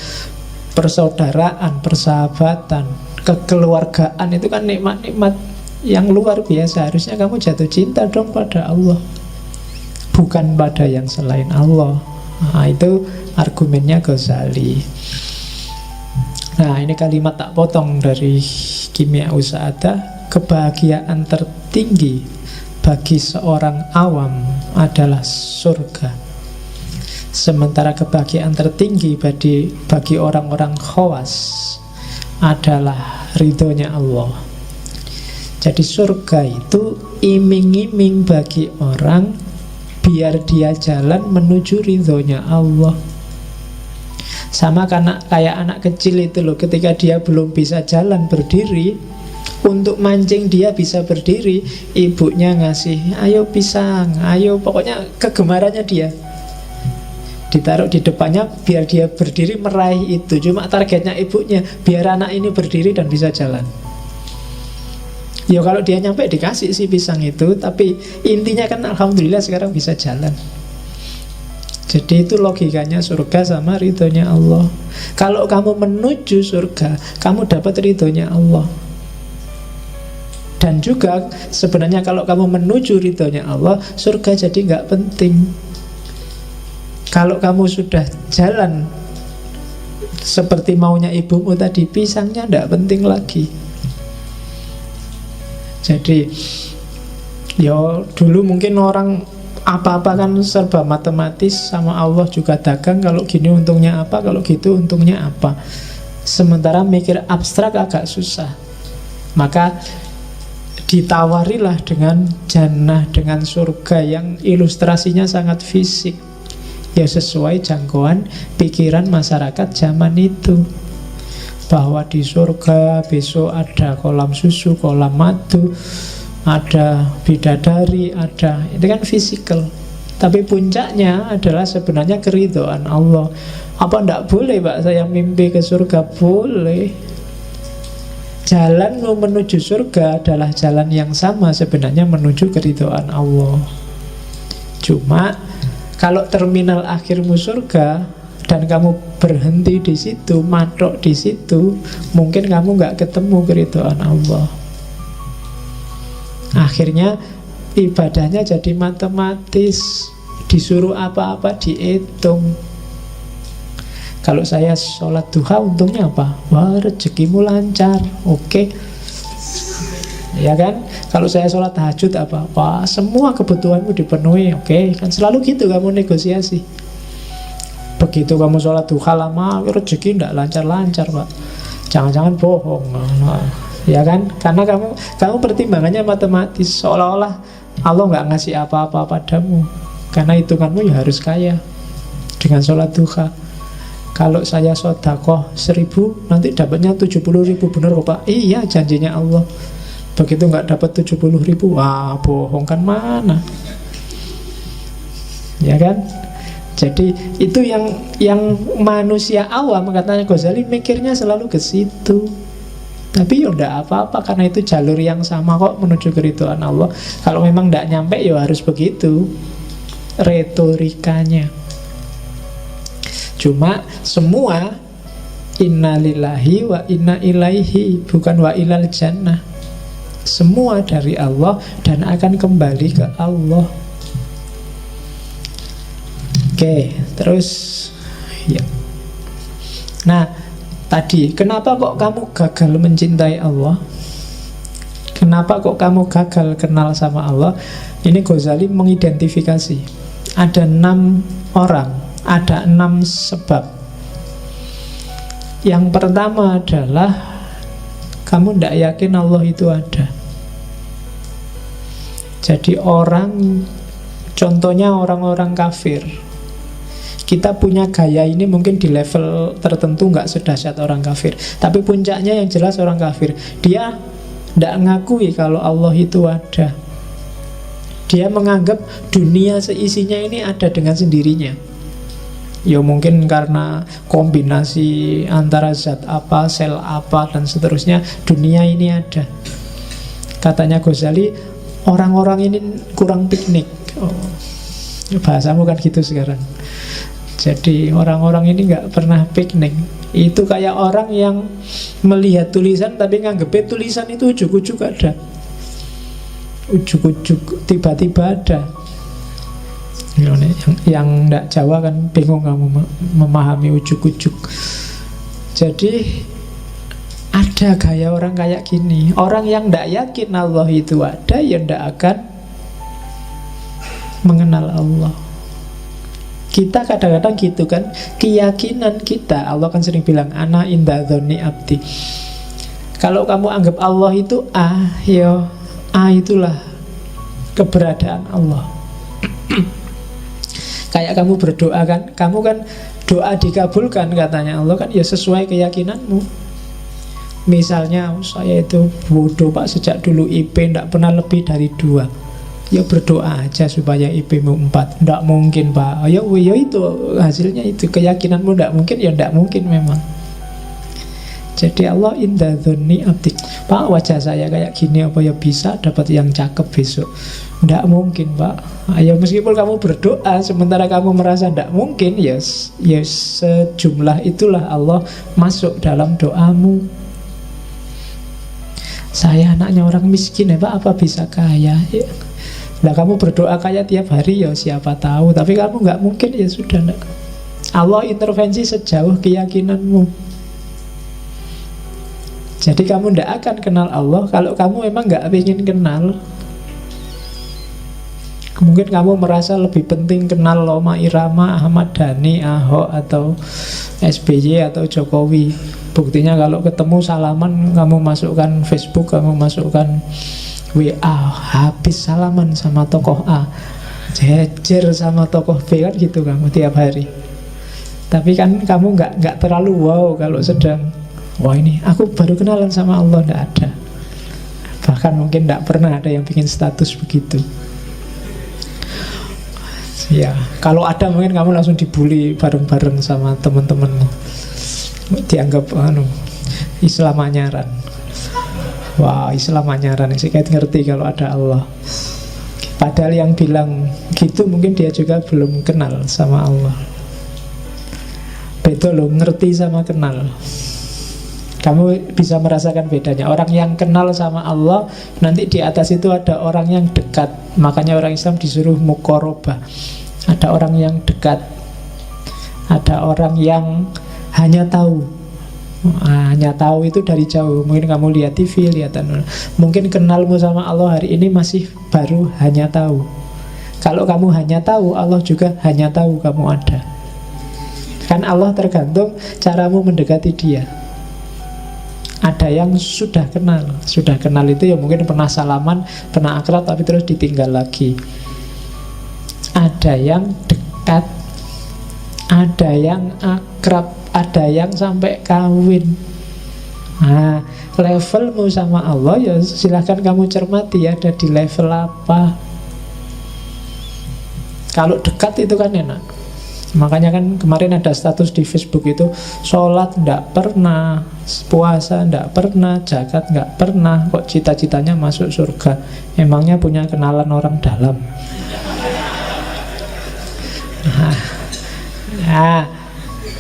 persaudaraan, persahabatan, kekeluargaan. Itu kan nikmat-nikmat yang luar biasa. Harusnya kamu jatuh cinta dong pada Allah, bukan pada yang selain Allah. Nah, itu argumennya Ghazali. Nah, ini kalimat tak potong dari Kimia Sa'adah. Kebahagiaan tertinggi bagi seorang awam adalah surga, sementara kebahagiaan tertinggi bagi orang-orang khawas adalah ridhonya Allah. Jadi surga itu iming-iming bagi orang biar dia jalan menuju ridhonya Allah. Sama kayak anak kecil itu loh, ketika dia belum bisa jalan berdiri, untuk mancing dia bisa berdiri, ibunya ngasih, ayo pisang, ayo, pokoknya kegemarannya dia ditaruh di depannya biar dia berdiri meraih itu. Cuma targetnya ibunya biar anak ini berdiri dan bisa jalan. Ya kalau dia nyampe dikasih si pisang itu, tapi intinya kan alhamdulillah sekarang bisa jalan. Jadi itu logikanya surga sama ridhonya Allah. Kalau kamu menuju surga, kamu dapat ridhonya Allah. Dan juga sebenarnya kalau kamu menuju ridhonya Allah, surga jadi nggak penting. Kalau kamu sudah jalan seperti maunya ibumu tadi, pisangnya nggak penting lagi. Jadi ya dulu mungkin orang apa-apa kan serba matematis, sama Allah juga dagang. Kalau gini untungnya apa, kalau gitu untungnya apa. Sementara mikir abstrak agak susah. Maka ditawarilah dengan jannah, dengan surga yang ilustrasinya sangat fisik, ya sesuai jangkauan pikiran masyarakat zaman itu, bahwa di surga besok ada kolam susu, kolam madu, ada bidadari, ada, itu kan fisikal. Tapi puncaknya adalah sebenarnya keridhaan Allah. Apa ndak boleh Pak saya mimpi ke surga? Boleh. Jalanmu menuju surga adalah jalan yang sama sebenarnya menuju keridhaan Allah. Cuma kalau terminal akhirmu surga dan kamu berhenti di situ, matok di situ, mungkin kamu nggak ketemu keridhaan Allah. Akhirnya ibadahnya jadi matematis, disuruh apa-apa dihitung. Kalau saya sholat duha untungnya apa? Wah, rezekimu lancar, oke. Ya kan? Kalau saya sholat tahajud apa? Wah, semua kebutuhanmu dipenuhi, oke. Kan selalu gitu kamu negosiasi. Begitu kamu sholat duha lama, rezeki tidak lancar-lancar Pak. Jangan-jangan bohong. Nah, ya kan? Karena kamu pertimbangannya matematis, seolah-olah Allah nggak ngasih apa-apa padamu, karena hitunganmu ya harus kaya dengan sholat duha. Kalau saya sedekah 1.000, nanti dapatnya 70.000, benar kok Pak? Iya, janjinya Allah. Begitu nggak dapat 70.000, wah bohong kan mana? Ya kan? Jadi itu yang manusia awam, katanya Ghazali, mikirnya selalu ke situ. Tapi ya udah apa-apa, karena itu jalur yang sama kok menuju keridhaan Allah. Kalau memang nggak nyampe ya harus begitu retorikanya. Cuma semua inna lillahi wa inna ilaihi, bukan wa ilal jannah. Semua dari Allah dan akan kembali ke Allah. Oke, terus ya. Nah, tadi kenapa kok kamu gagal mencintai Allah? Kenapa kok kamu gagal kenal sama Allah? Ini Ghazali mengidentifikasi. Ada 6 orang, ada 6 sebab. Yang pertama adalah kamu tidak yakin Allah itu ada. Jadi contohnya orang-orang kafir. Kita punya gaya ini mungkin di level tertentu nggak sedahsyat orang kafir, tapi puncaknya yang jelas orang kafir. Dia tidak ngakui kalau Allah itu ada. Dia menganggap dunia seisinya ini ada dengan sendirinya. Ya mungkin karena kombinasi antara zat apa, sel apa, dan seterusnya, dunia ini ada. Katanya Ghazali, orang-orang ini kurang piknik. Bahasamu kan gitu sekarang. Jadi orang-orang ini gak pernah piknik. Itu kayak orang yang melihat tulisan tapi nganggepnya tulisan itu ujuk-ujuk ada. Ujuk-ujuk tiba-tiba ada. Yang ndak Jawa kan bingung kamu memahami ujuk-ujuk. Jadi ada gaya orang kayak gini. Orang yang ndak yakin Allah itu ada, ya ndak akan mengenal Allah. Kita kadang-kadang gitu kan, keyakinan kita, Allah kan sering bilang ana inda dzonni abdi. Kalau kamu anggap Allah itu ya itulah keberadaan Allah. Kayak kamu berdoa kan, kamu kan doa dikabulkan katanya Allah kan ya sesuai keyakinanmu. Misalnya saya itu bodoh Pak, sejak dulu IP tidak pernah lebih dari 2. Ya berdoa aja supaya IP-mu 4. Tidak mungkin Pak. Ya itu hasilnya itu, keyakinanmu tidak mungkin, ya tidak mungkin memang. Jadi Allah inda dzonni abdi. Pak, wajah saya kayak gini, apa ya bisa dapat yang cakep besok? Tidak mungkin Pak. Ya meskipun kamu berdoa sementara kamu merasa tidak mungkin, ya sejumlah itulah Allah masuk dalam doamu. Saya anaknya orang miskin ya Pak, apa bisa kaya ya? Nah kamu berdoa kaya tiap hari, ya siapa tahu. Tapi kamu nggak mungkin, ya sudah enggak. Allah intervensi sejauh keyakinanmu. Jadi kamu tidak akan kenal Allah kalau kamu memang nggak ingin kenal. Mungkin kamu merasa lebih penting kenal Rhoma Irama, Ahmad Dhani, Ahok, atau SBY, atau Jokowi. Buktinya kalau ketemu salaman, kamu masukkan Facebook, kamu masukkan WA, habis salaman sama tokoh A, jejer sama tokoh B, kan gitu kamu tiap hari. Tapi kan kamu nggak terlalu wow kalau sedang, wah ini aku baru kenalan sama Allah, nggak ada. Bahkan mungkin nggak pernah ada yang bikin status begitu. Ya, kalau ada mungkin kamu langsung dibully bareng-bareng sama teman-temanmu. Dianggap Islam anyaran. Wah, Islam anyaran sih, kayak ngerti kalau ada Allah. Padahal yang bilang gitu mungkin dia juga belum kenal sama Allah. Beda loh, ngerti sama kenal. Kamu bisa merasakan bedanya. Orang yang kenal sama Allah, nanti di atas itu ada orang yang dekat. Makanya orang Islam disuruh muqarabah. Ada orang yang dekat, ada orang yang hanya tahu. Hanya tahu itu dari jauh. Mungkin kamu lihat TV, mungkin kenalmu sama Allah hari ini masih baru hanya tahu. Kalau kamu hanya tahu, Allah juga hanya tahu kamu ada. Kan Allah tergantung caramu mendekati Dia. Ada yang sudah kenal. Sudah kenal itu ya mungkin pernah salaman, pernah akrab, tapi terus ditinggal lagi. Ada yang dekat, ada yang akrab, ada yang sampai kawin. Nah, levelmu sama Allah ya silahkan kamu cermati, ada di level apa. Kalau dekat itu kan enak. Makanya kan kemarin ada status di Facebook itu, sholat nggak pernah, puasa nggak pernah, zakat nggak pernah, kok cita-citanya masuk surga. Emangnya punya kenalan orang dalam? Nah,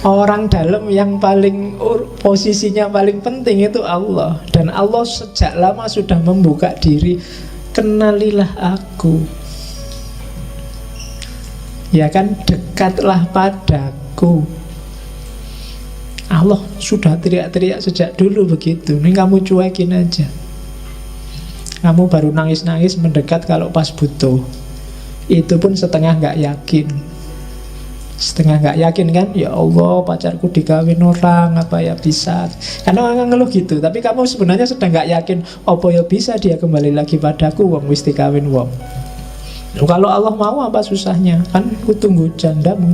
orang dalam yang paling posisinya paling penting itu Allah. Dan Allah sejak lama sudah membuka diri, kenalilah aku. Ya kan, dekatlah padaku. Allah sudah teriak-teriak sejak dulu begitu. Ini kamu cuekin aja. Kamu baru nangis-nangis mendekat kalau pas butuh. Itu pun setengah gak yakin. Setengah gak yakin kan, ya Allah pacarku dikawin orang, apa ya bisa. Karena orang ngeluh gitu. Tapi kamu sebenarnya sedang gak yakin, apa ya bisa dia kembali lagi padaku, wong wis dikawin wong. Kalau Allah mau apa susahnya? Kan ku tunggu jandamu.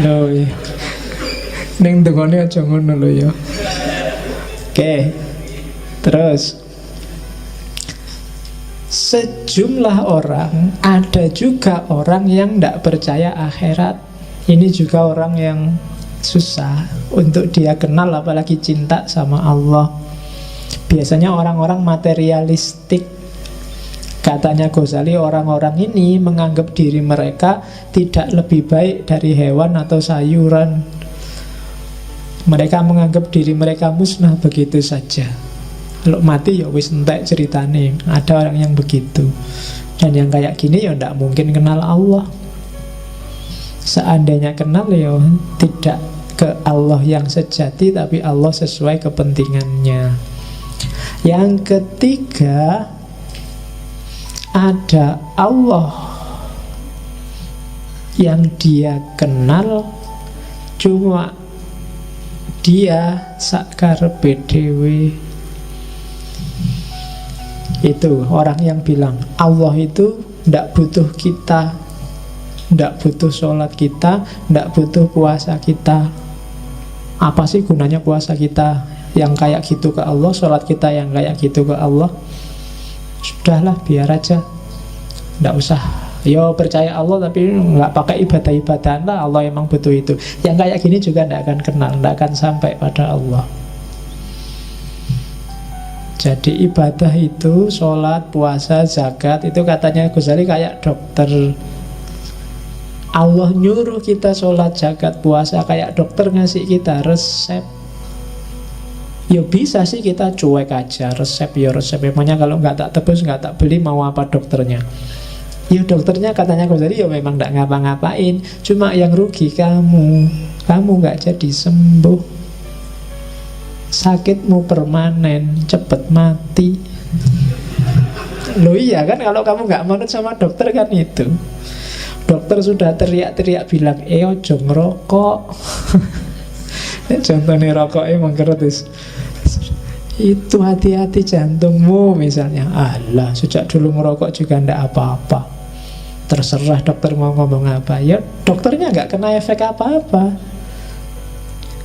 Loh, ning dengone aja ngono lho ya. Oke. Terus sejumlah orang, ada juga orang yang tidak percaya akhirat. Ini juga orang yang susah untuk dia kenal, apalagi cinta sama Allah. Biasanya orang-orang materialistik. Katanya Ghazali, orang-orang ini menganggap diri mereka tidak lebih baik dari hewan atau sayuran. Mereka menganggap diri mereka musnah begitu saja. Kalau mati ya wis entek ceritane. Ada orang yang begitu. Dan yang kayak gini ya tidak mungkin kenal Allah. Seandainya kenal ya tidak ke Allah yang sejati, tapi Allah sesuai kepentingannya. Yang ketiga, ada Allah yang dia kenal, cuma dia sakarepe dhewe. Itu orang yang bilang Allah itu tidak butuh kita, tidak butuh sholat kita, tidak butuh puasa kita. Apa sih gunanya puasa kita yang kayak gitu ke Allah, sholat kita yang kayak gitu ke Allah? Sudahlah, biar aja, tidak usah. Yo percaya Allah tapi nggak pakai ibadah-ibadahan lah. Allah emang butuh itu. Yang kayak gini juga tidak akan kenal, tidak akan sampai pada Allah. Jadi ibadah itu, sholat, puasa, zakat, itu katanya Ghazali kayak dokter. Allah nyuruh kita sholat, zakat, puasa, kayak dokter ngasih kita resep. Ya bisa sih kita cuek aja, resep ya resep. Emangnya kalau nggak tak tebus, nggak tak beli, mau apa dokternya? Ya dokternya katanya Ghazali ya memang nggak ngapa-ngapain, cuma yang rugi kamu nggak jadi sembuh. Sakitmu permanen, cepet mati. Loh iya kan, kalau kamu nggak manut sama dokter kan itu. Dokter sudah teriak-teriak bilang, ojo ngerokok. Contohnya rokok emang gratis. Itu hati-hati jantungmu misalnya. Alah, sejak dulu ngerokok juga ndak apa-apa. Terserah dokter mau ngomong apa. Ya dokternya nggak kena efek apa-apa.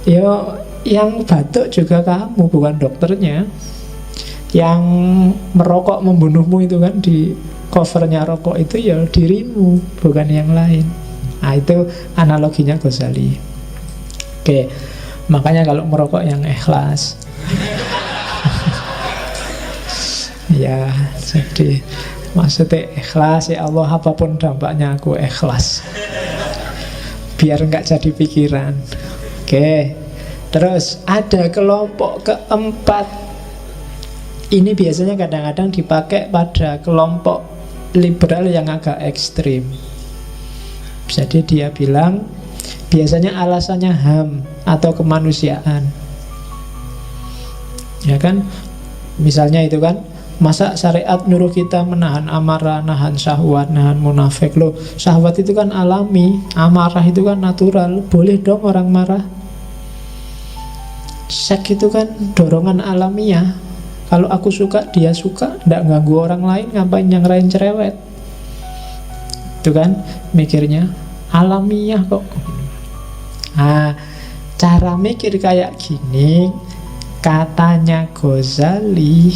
Ya yang batuk juga kamu, bukan dokternya. Yang merokok membunuhmu itu kan, di covernya rokok itu ya dirimu, bukan yang lain. Nah itu analoginya Ghazali. Oke, makanya kalau merokok yang ikhlas. Ya, jadi maksudnya ikhlas, ya Allah apapun dampaknya aku ikhlas, biar nggak jadi pikiran. Oke, terus ada kelompok keempat. Ini biasanya kadang-kadang dipakai pada kelompok liberal yang agak ekstrim. Jadi dia bilang biasanya alasannya HAM atau kemanusiaan. Ya kan? Misalnya itu kan, masa syariat nyuruh kita menahan amarah, nahan syahwat, nahan munafik. Loh, syahwat itu kan alami, amarah itu kan natural. Boleh dong orang marah. Seks itu kan dorongan alamiah. Kalau aku suka, dia suka, tidak ganggu orang lain, ngapain yang lain cerewet? Itu kan mikirnya alamiah kok. Nah, cara mikir kayak gini, katanya Ghazali,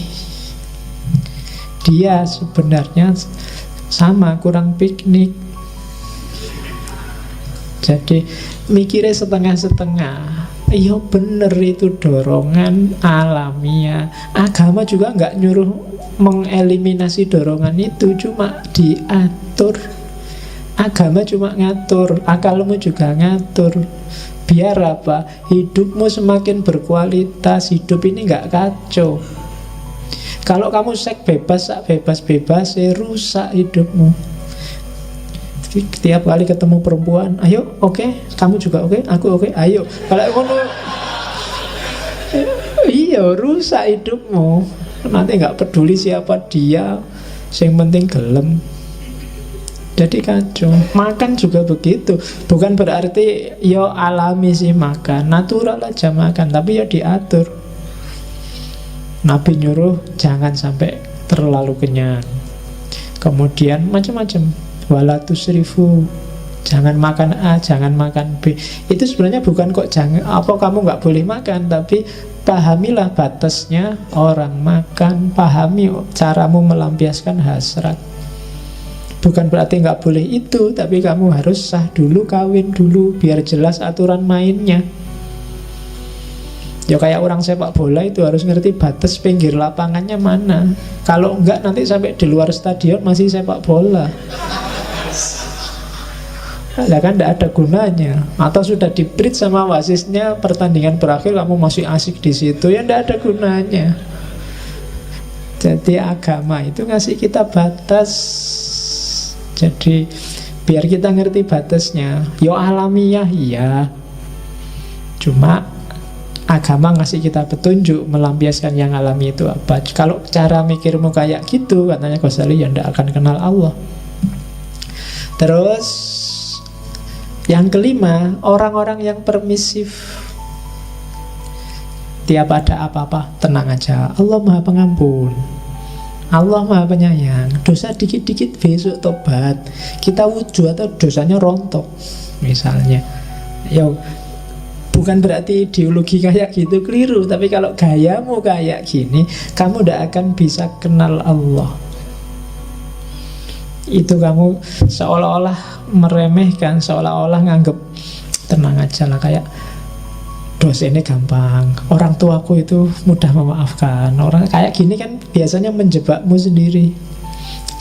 dia sebenarnya sama, kurang piknik. Jadi mikirnya setengah-setengah. Iya bener, itu dorongan alamiah. Agama juga nggak nyuruh mengeliminasi dorongan itu, cuma diatur. Agama cuma ngatur, akalmu juga ngatur. Biar apa? Hidupmu semakin berkualitas, hidup ini nggak kacau. Kalau kamu seks bebas, bebas-bebas, rusak hidupmu. Tiap kali ketemu perempuan, ayo, oke, kamu juga oke, aku oke, ayo. Kalau kamu iya, rusak hidupmu. Nanti nggak peduli siapa dia, yang penting gelem. Jadi kacau. Makan juga begitu. Bukan berarti yo alami sih makan, natural aja makan, tapi ya diatur. Nabi nyuruh jangan sampai terlalu kenyang. Kemudian macam-macam. Wala tusrifu, Jangan makan A, jangan makan B. Itu sebenarnya bukan kok jangan apa kamu nggak boleh makan, tapi pahamilah batasnya orang makan, pahami caramu melampiaskan hasrat. Bukan berarti nggak boleh itu, tapi kamu harus sah dulu, kawin dulu, biar jelas aturan mainnya. Ya kayak orang sepak bola itu harus ngerti batas pinggir lapangannya mana. Kalau enggak nanti sampai di luar stadion masih sepak bola. Nah kan tidak ada gunanya. Atau sudah di-bridge sama wasisnya, pertandingan berakhir kamu masih asik di situ, ya tidak ada gunanya. Jadi agama itu ngasih kita batas. Jadi biar kita ngerti batasnya. Yo alamiah iya, cuma agama ngasih kita petunjuk melampiaskan yang alami itu apa. Kalau cara mikirmu kayak gitu, katanya Ghazali, ya ndak akan kenal Allah. Terus yang kelima, orang-orang yang permisif. Tiap ada apa-apa, tenang aja, Allah Maha Pengampun, Allah Maha Penyayang. Dosa dikit-dikit besok tobat, kita wudhu atau dosanya rontok misalnya. Ya bukan berarti ideologi kayak gitu keliru, tapi kalau gayamu kayak gini, kamu tidak akan bisa kenal Allah. Itu kamu seolah-olah meremehkan, seolah-olah nganggep tenang aja lah, kayak dosa ini gampang, orang tuaku itu mudah memaafkan. Orang kayak gini kan biasanya menjebakmu sendiri.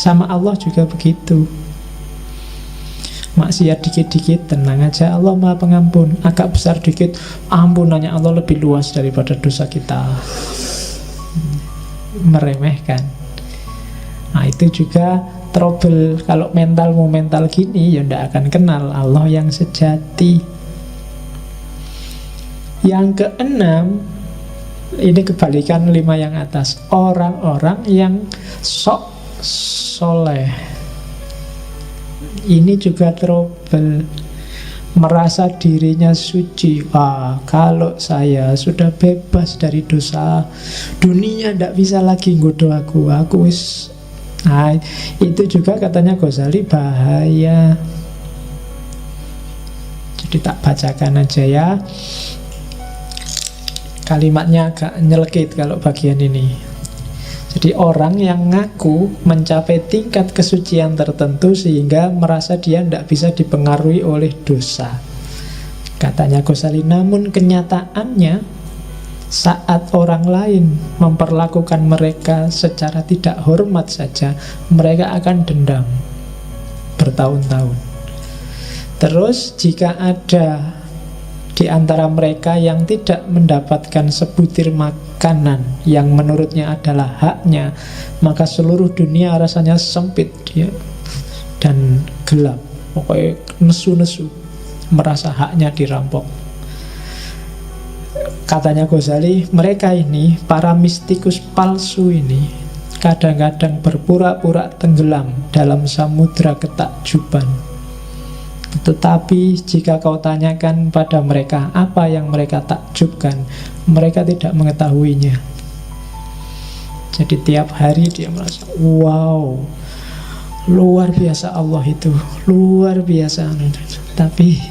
Sama Allah juga begitu. Maksiat dikit-dikit, tenang aja, Allah Maha Pengampun. Agak besar dikit, ampunannya Allah lebih luas daripada dosa kita. Meremehkan. Nah itu juga trouble. Kalau mentalmu mental gini, ya ndak akan kenal Allah yang sejati. Yang keenam, ini kebalikan 5 yang atas. Orang-orang yang sok soleh. Ini juga trouble. Merasa dirinya suci. Kalau saya sudah bebas dari dosa, dunia tidak bisa lagi nggoda aku wis. Nah, itu juga katanya Ghazali bahaya. Jadi tak bacakan aja ya. Kalimatnya agak nyelekit kalau bagian ini. Jadi orang yang ngaku mencapai tingkat kesucian tertentu sehingga merasa dia tidak bisa dipengaruhi oleh dosa. Katanya Ghazali, namun kenyataannya saat orang lain memperlakukan mereka secara tidak hormat saja, mereka akan dendam bertahun-tahun. Terus jika ada di antara mereka yang tidak mendapatkan sebutir makanan yang menurutnya adalah haknya, maka seluruh dunia rasanya sempit dia dan gelap. Pokoknya nesu-nesu, merasa haknya dirampok. Katanya Ghazali, mereka ini, para mistikus palsu ini, kadang-kadang berpura-pura tenggelam dalam samudra ketakjuban. Tetapi jika kau tanyakan pada mereka apa yang mereka takjubkan, mereka tidak mengetahuinya. Jadi tiap hari dia merasa, wow, luar biasa Allah itu, luar biasa. Tapi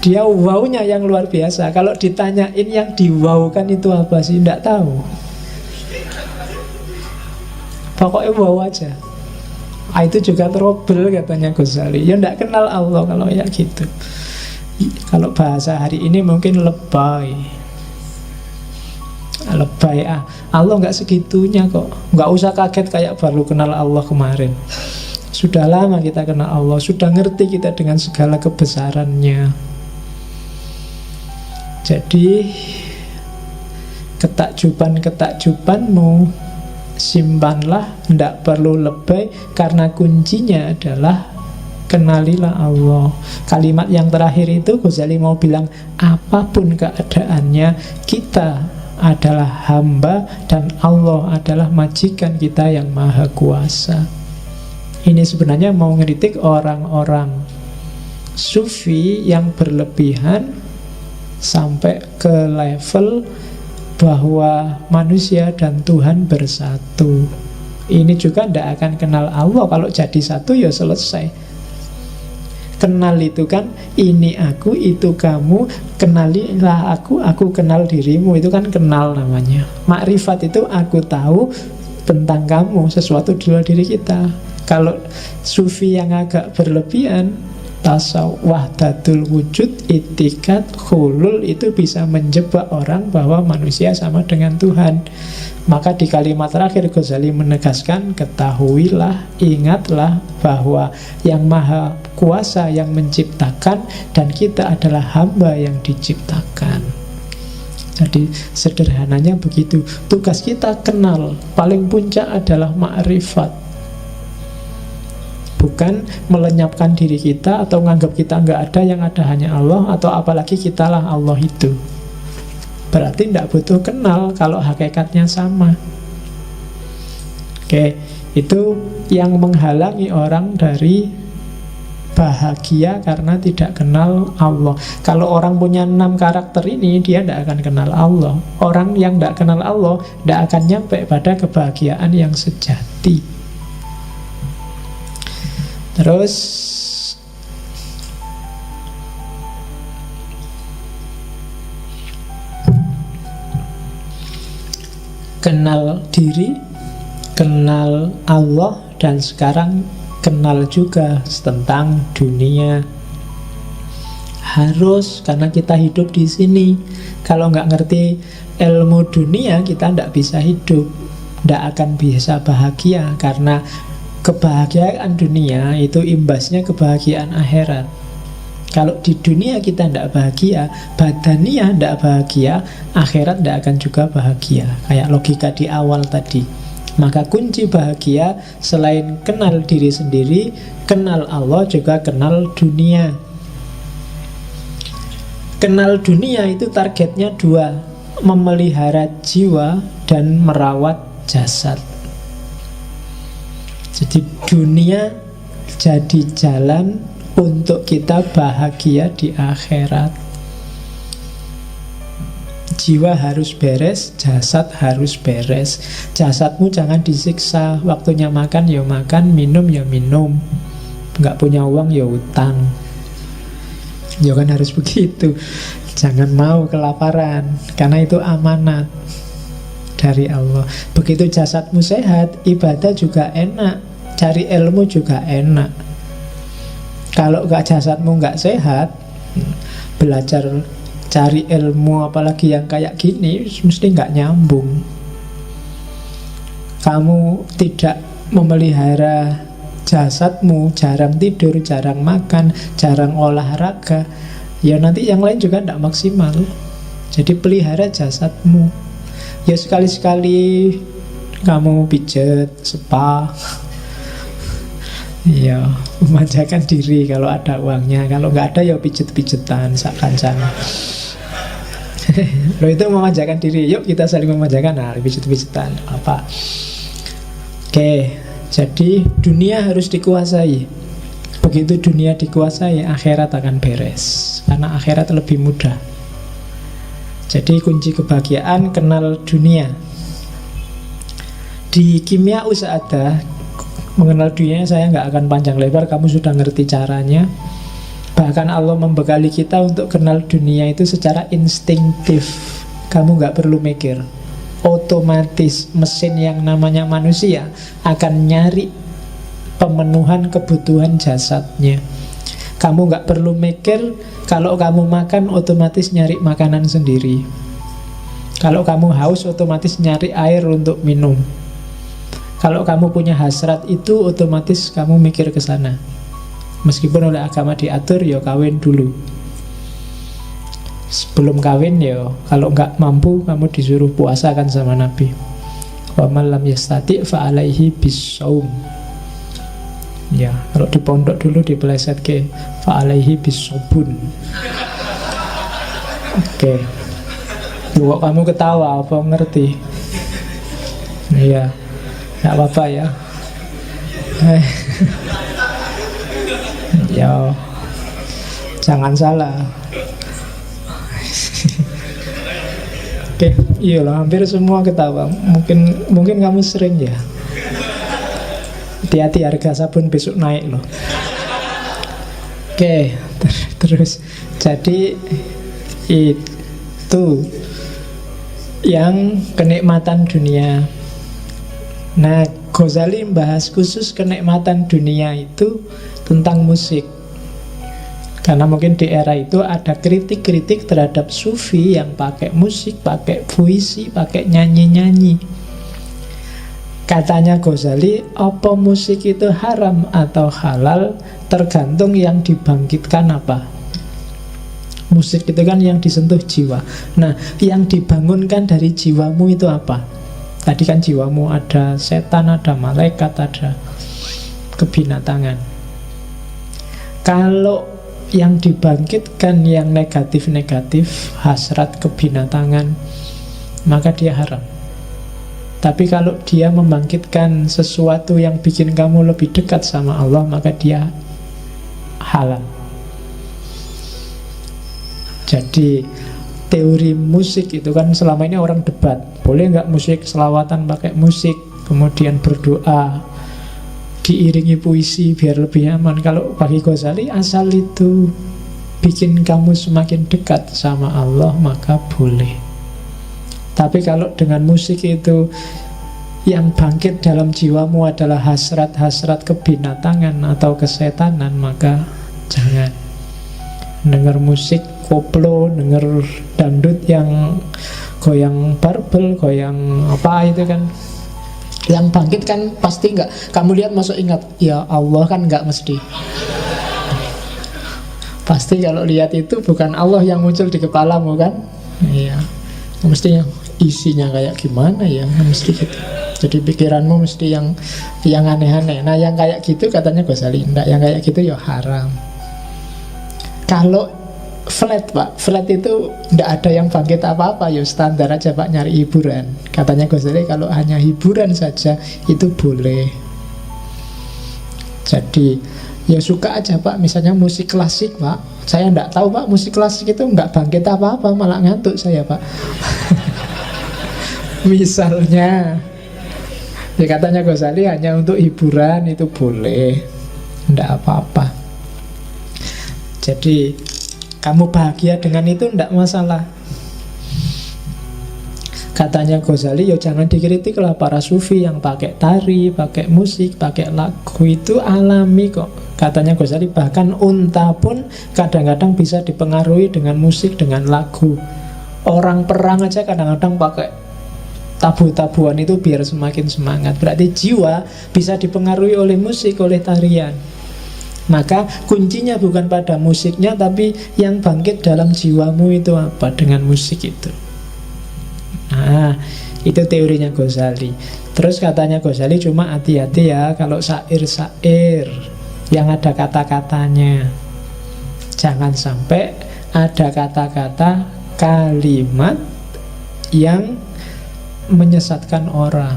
dia wow-nya yang luar biasa. Kalau ditanyain yang di-wow-kan itu apa sih, tidak tahu. Pokoknya wow aja. Itu juga trouble katanya Ghazali. Ya tidak kenal Allah kalau ya gitu. Kalau bahasa hari ini mungkin lebay. Lebay Allah nggak segitunya kok. Nggak usah kaget kayak baru kenal Allah kemarin. Sudah lama kita kenal Allah, sudah ngerti kita dengan segala kebesarannya. Jadi ketakjuban-ketakjubanmu simpanlah, tidak perlu lebay, karena kuncinya adalah kenalilah Allah. Kalimat yang terakhir itu Ghazali mau bilang, apapun keadaannya, kita adalah hamba dan Allah adalah majikan kita yang maha kuasa. Ini sebenarnya mau ngeritik orang-orang sufi yang berlebihan sampai ke level bahwa manusia dan Tuhan bersatu. Ini juga tidak akan kenal Allah. Kalau jadi satu ya selesai. Kenal itu kan ini aku, itu kamu, kenalilah aku kenal dirimu. Itu kan kenal namanya. Makrifat itu aku tahu tentang kamu, sesuatu di luar diri kita. Kalau sufi yang agak berlebihan, tasawuf, wahdatul wujud, itikat, khulul, itu bisa menjebak orang bahwa manusia sama dengan Tuhan. Maka di kalimat terakhir Ghazali menegaskan, ketahuilah, ingatlah bahwa yang maha kuasa yang menciptakan, dan kita adalah hamba yang diciptakan. Jadi sederhananya begitu. Tugas kita kenal, paling puncak adalah makrifat. Bukan melenyapkan diri kita atau menganggap kita nggak ada, yang ada hanya Allah, atau apalagi kitalah Allah itu. Berarti tidak butuh kenal kalau hakikatnya sama. Oke, itu yang menghalangi orang dari bahagia karena tidak kenal Allah. Kalau orang punya 6 karakter ini, dia tidak akan kenal Allah. Orang yang tidak kenal Allah tidak akan nyampe pada kebahagiaan yang sejati. Terus kenal diri, kenal Allah, dan sekarang kenal juga tentang dunia. Harus, karena kita hidup di sini. Kalau nggak ngerti ilmu dunia, kita nggak bisa hidup, nggak akan bisa bahagia. Karena kebahagiaan dunia itu imbasnya kebahagiaan akhirat. Kalau di dunia kita tidak bahagia, badaniah tidak bahagia, akhirat tidak akan juga bahagia. Kayak logika di awal tadi. Maka kunci bahagia selain kenal diri sendiri, kenal Allah, juga kenal dunia. Kenal dunia itu targetnya 2, memelihara jiwa dan merawat jasad. Jadi dunia jadi jalan untuk kita bahagia di akhirat. Jiwa harus beres, jasad harus beres. Jasadmu jangan disiksa. Waktunya makan ya makan, minum ya minum. Nggak punya uang ya utang. Ya kan harus begitu. Jangan mau kelaparan, karena itu amanat dari Allah. Begitu jasadmu sehat, ibadah juga enak, cari ilmu juga enak. Kalau jasadmu nggak sehat, belajar cari ilmu apalagi yang kayak gini mesti nggak nyambung. Kamu tidak memelihara jasadmu, jarang tidur, jarang makan, jarang olahraga, ya nanti yang lain juga tidak maksimal. Jadi pelihara jasadmu. Ya sekali-sekali kamu pijet, spa, ya memanjakan diri kalau ada uangnya. Kalau nggak ada ya pijet-pijetan sak-kancan. Loh, itu memanjakan diri. Yuk kita saling memanjakan. Nah, pijet-pijetan apa. Oke, jadi dunia harus dikuasai. Begitu dunia dikuasai, akhirat akan beres. Karena akhirat lebih mudah. Jadi kunci kebahagiaan kenal dunia. Di kimia usada, mengenal dunia saya nggak akan panjang lebar, kamu sudah ngerti caranya. Bahkan Allah membekali kita untuk kenal dunia itu secara instinktif. Kamu nggak perlu mikir, otomatis mesin yang namanya manusia akan nyari pemenuhan kebutuhan jasadnya. Kamu nggak perlu mikir, kalau kamu makan otomatis nyari makanan sendiri. Kalau kamu haus otomatis nyari air untuk minum. Kalau kamu punya hasrat itu otomatis kamu mikir ke sana. Meskipun oleh agama diatur, ya kawin dulu. Sebelum kawin ya, kalau nggak mampu kamu disuruh puasa kan sama Nabi. Wa man lam yastati' fa alaihi bissaum. Ya, kalau di pondok dulu dipeleset ke fa alaihi bisobun. Oke. Kok kamu ketawa apa ngerti? Iya. Nggak apa-apa ya. Ya, jangan salah. Oke, iyalah hampir semua ketawa. Mungkin kamu sering ya. Hati-hati harga sabun besok naik loh. Oke, terus jadi itu yang kenikmatan dunia. Nah, Ghazali membahas khusus kenikmatan dunia itu tentang musik. Karena mungkin di era itu ada kritik-kritik terhadap sufi yang pakai musik, pakai puisi, pakai nyanyi-nyanyi. Katanya Ghazali, apa musik itu haram atau halal tergantung yang dibangkitkan apa. Musik itu kan yang disentuh jiwa. Nah, yang dibangunkan dari jiwamu itu apa? Tadi kan jiwamu ada setan, ada malaikat, ada kebinatangan. Kalau yang dibangkitkan yang negatif-negatif, hasrat, kebinatangan, maka dia haram. Tapi kalau dia membangkitkan sesuatu yang bikin kamu lebih dekat sama Allah, maka dia halal. Jadi teori musik itu kan selama ini orang debat, boleh nggak musik selawatan pakai musik, kemudian berdoa diiringi puisi biar lebih nyaman. Kalau bagi Ghazali, asal itu bikin kamu semakin dekat sama Allah, maka boleh. Tapi kalau dengan musik itu yang bangkit dalam jiwamu adalah hasrat-hasrat kebinatangan atau kesetanan, maka jangan. Dengar musik koplo, dengar dangdut yang goyang barbel, goyang apa itu kan, yang bangkit kan pasti enggak. Kamu lihat masuk ingat, ya Allah kan enggak mesti. Pasti kalau lihat itu bukan Allah yang muncul di kepalamu kan. Iya. Mestinya isinya kayak gimana ya, mesti gitu. Jadi pikiranmu mesti yang aneh-aneh. Nah, yang kayak gitu katanya Ghazali enggak, yang kayak gitu ya haram. Kalau flat Pak, flat itu enggak ada yang bangkit apa-apa, ya standar aja Pak, nyari hiburan. Katanya Ghazali kalau hanya hiburan saja itu boleh. Jadi ya suka aja Pak, misalnya musik klasik Pak, saya enggak tahu Pak, musik klasik itu enggak bangkit apa-apa, malah ngantuk saya Pak. Misalnya, ya katanya Ghazali hanya untuk hiburan itu boleh, enggak apa-apa. Jadi kamu bahagia dengan itu enggak masalah. Katanya Ghazali, ya jangan dikritik lah para sufi yang pakai tari, pakai musik, pakai lagu, itu alami kok. Katanya Ghazali, bahkan unta pun kadang-kadang bisa dipengaruhi dengan musik, dengan lagu. Orang perang aja kadang-kadang pakai tabu-tabuan itu biar semakin semangat. Berarti jiwa bisa dipengaruhi oleh musik, oleh tarian. Maka kuncinya bukan pada musiknya, tapi yang bangkit dalam jiwamu itu apa dengan musik itu. Nah, itu teorinya Ghazali. Terus katanya Ghazali, cuma hati-hati ya kalau syair-syair yang ada kata-katanya. Jangan sampai ada kata-kata, kalimat yang menyesatkan orang.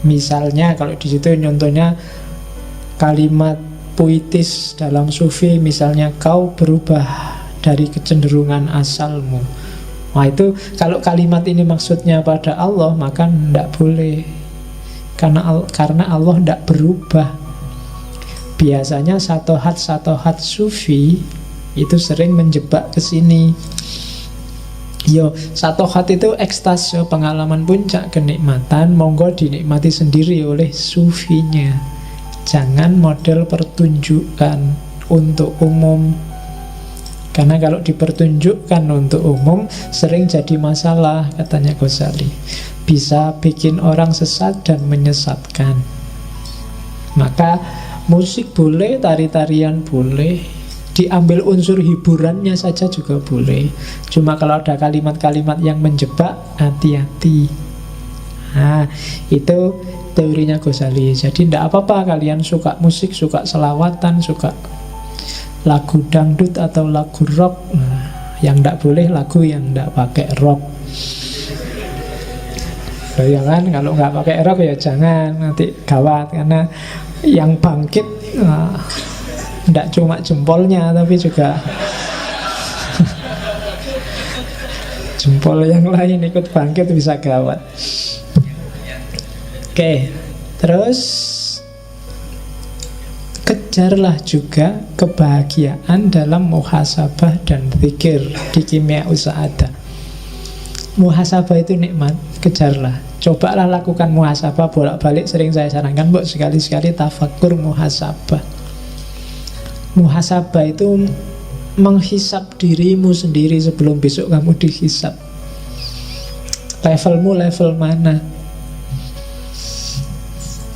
Misalnya kalau di situ contohnya kalimat puitis dalam sufi, misalnya kau berubah dari kecenderungan asalmu. Wah, itu kalau kalimat ini maksudnya pada Allah, maka tidak boleh. Karena Allah tidak berubah. Biasanya satohat sufi itu sering menjebak ke sini. Yo, satohat itu ekstase, pengalaman puncak kenikmatan, monggo dinikmati sendiri oleh sufinya. Jangan model pertunjukan untuk umum. Karena kalau dipertunjukkan untuk umum sering jadi masalah, katanya Ghazali. Bisa bikin orang sesat dan menyesatkan. Maka musik boleh, tari-tarian boleh, diambil unsur hiburannya saja juga boleh. Cuma kalau ada kalimat-kalimat yang menjebak, hati-hati. Nah, itu teorinya Ghazali. Jadi tidak apa-apa kalian suka musik, suka selawatan, suka lagu dangdut atau lagu rock. Nah, yang tidak boleh lagu yang tidak pakai rock. Ya kan, kalau nggak pakai rock ya jangan, nanti gawat. Karena yang bangkit tidak cuma jempolnya, tapi juga jempol yang lain ikut bangkit, bisa gawat. Oke, terus kejarlah juga kebahagiaan dalam muhasabah dan zikir di kimia usa'adah. Muhasabah itu nikmat, kejarlah. Cobalah lakukan muhasabah bolak-balik, sering saya sarankan, Mbok, sekali-sekali tafakur muhasabah. Muhasabah itu menghisap dirimu sendiri sebelum besok kamu dihisap. Levelmu level mana?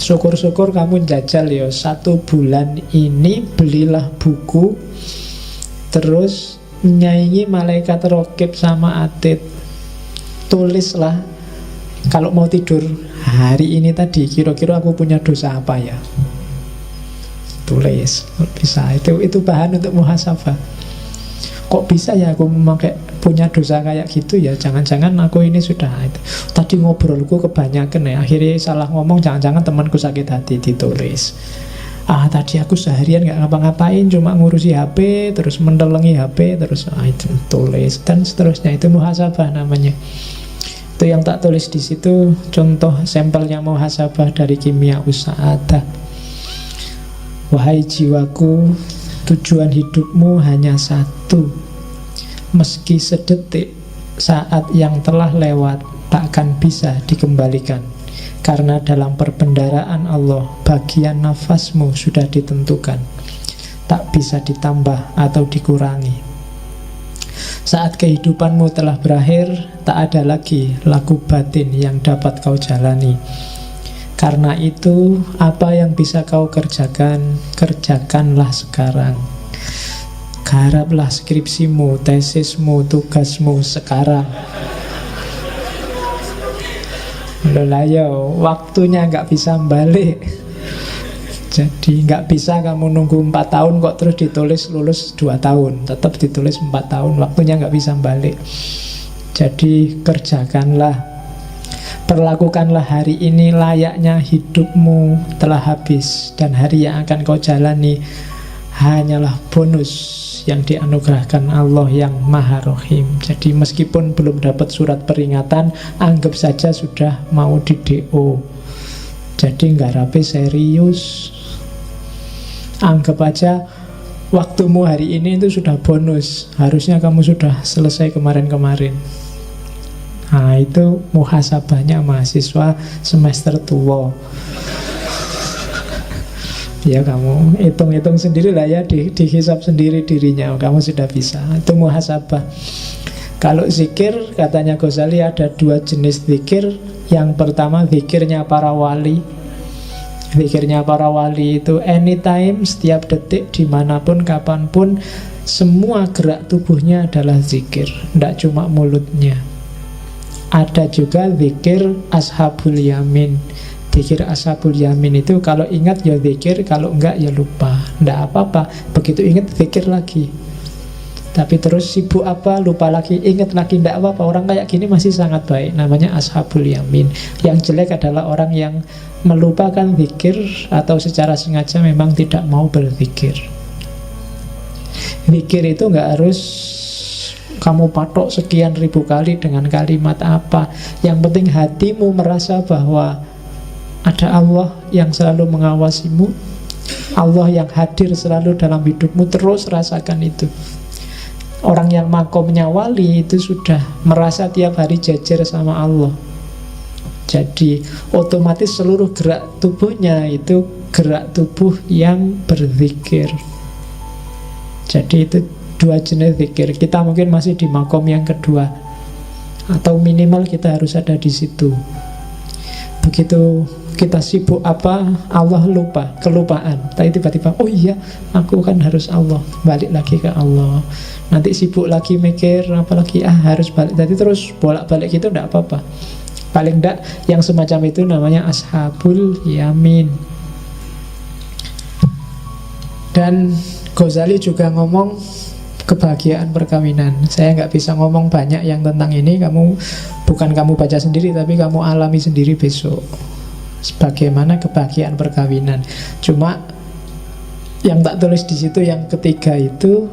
Syukur-syukur kamu jajal ya, 1 bulan ini belilah buku, terus nyaingi malaikat rokib sama atid. Tulislah, kalau mau tidur hari ini tadi, kira-kira aku punya dosa apa ya? Tulis, bisa. Itu bahan untuk muhasabah. Kok bisa ya aku memakai punya dosa kayak gitu ya? Jangan-jangan aku ini sudah tadi ngobrolku kebanyakan ya, akhirnya salah ngomong, jangan-jangan temanku sakit hati. Ditulis. Tadi aku seharian gak ngapa-ngapain, cuma ngurusi HP, terus mendelengi HP, terus itu tulis, dan seterusnya. Itu muhasabah namanya. Itu yang tak tulis di situ, contoh sampelnya muhasabah dari kimia usa'adah. Wahai jiwaku, tujuan hidupmu hanya satu. Meski sedetik, saat yang telah lewat takkan bisa dikembalikan. Karena dalam perbendaharaan Allah, bagian nafasmu sudah ditentukan, tak bisa ditambah atau dikurangi. Saat kehidupanmu telah berakhir, tak ada lagi laku batin yang dapat kau jalani. Karena itu, apa yang bisa kau kerjakan, kerjakanlah sekarang. Garaplah skripsimu, tesismu, tugasmu sekarang. Loh ya, waktunya nggak bisa balik. Jadi nggak bisa kamu nunggu 4 tahun kok terus ditulis lulus 2 tahun. Tetap ditulis 4 tahun, waktunya nggak bisa balik. Jadi kerjakanlah, perlakukanlah hari ini layaknya hidupmu telah habis, dan hari yang akan kau jalani hanyalah bonus yang dianugerahkan Allah yang Maha Rohim. Jadi meskipun belum dapat surat peringatan, anggap saja sudah mau di DO. Jadi ngarape serius. Anggap aja waktumu hari ini itu sudah bonus. Harusnya kamu sudah selesai kemarin-kemarin. Nah, itu muhasabahnya mahasiswa semester tua. Ya kamu hitung-hitung sendiri lah ya, dihisap sendiri dirinya, kamu sudah bisa. Itu muhasabah. Kalau zikir, katanya Ghazali ada 2 jenis zikir. Yang pertama zikirnya para wali. Zikirnya para wali itu anytime, setiap detik, dimanapun, kapanpun, semua gerak tubuhnya adalah zikir, tidak cuma mulutnya. Ada juga zikir ashabul yamin. Zikir ashabul yamin itu kalau ingat ya zikir, kalau enggak ya lupa. Tidak apa-apa, begitu ingat zikir lagi. Tapi terus sibuk apa, lupa lagi, ingat lagi, tidak apa-apa. Orang kayak gini masih sangat baik, namanya ashabul yamin. Yang jelek adalah orang yang melupakan zikir atau secara sengaja memang tidak mau berzikir. Zikir itu enggak harus kamu patok sekian ribu kali dengan kalimat apa. Yang penting hatimu merasa bahwa ada Allah yang selalu mengawasimu, Allah yang hadir selalu dalam hidupmu. Terus rasakan itu. Orang yang makomnya wali itu sudah merasa tiap hari jajar sama Allah. Jadi otomatis seluruh gerak tubuhnya itu gerak tubuh yang berzikir. Jadi itu 2 jenis zikir. Kita mungkin masih di makom yang kedua, atau minimal kita harus ada di situ. Begitu kita sibuk apa, Allah lupa, kelupaan. Tapi tiba-tiba, oh iya, aku kan harus Allah, balik lagi ke Allah. Nanti sibuk lagi mikir, apalagi harus balik. Jadi terus bolak-balik gitu, tidak apa-apa. Paling tidak yang semacam itu namanya ashabul yamin. Dan Ghazali juga ngomong kebahagiaan perkawinan. Saya nggak bisa ngomong banyak yang tentang ini. Bukan kamu baca sendiri, tapi kamu alami sendiri besok. Bagaimana kebahagiaan perkawinan. Cuma yang tak tulis di situ yang ketiga itu,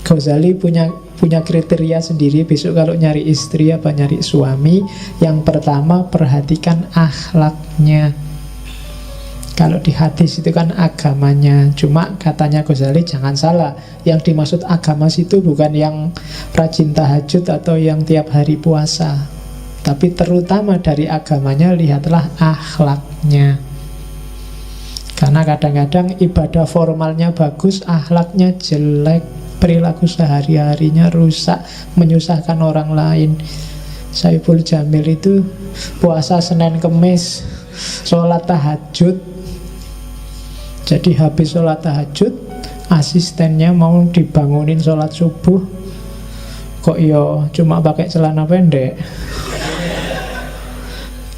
Ghazali punya kriteria sendiri. Besok kalau nyari istri apa nyari suami, yang pertama perhatikan akhlaknya. Kalau di hadis itu kan agamanya. Cuma katanya Ghazali jangan salah, yang dimaksud agama situ bukan yang rajin tahajud atau yang tiap hari puasa, tapi terutama dari agamanya lihatlah akhlaknya. Karena kadang-kadang ibadah formalnya bagus, akhlaknya jelek, perilaku sehari-harinya rusak, menyusahkan orang lain. Saiful Jamil itu puasa Senin Kemis, sholat tahajud. Jadi habis sholat tahajud, asistennya mau dibangunin sholat subuh, kok yo cuma pakai celana pendek.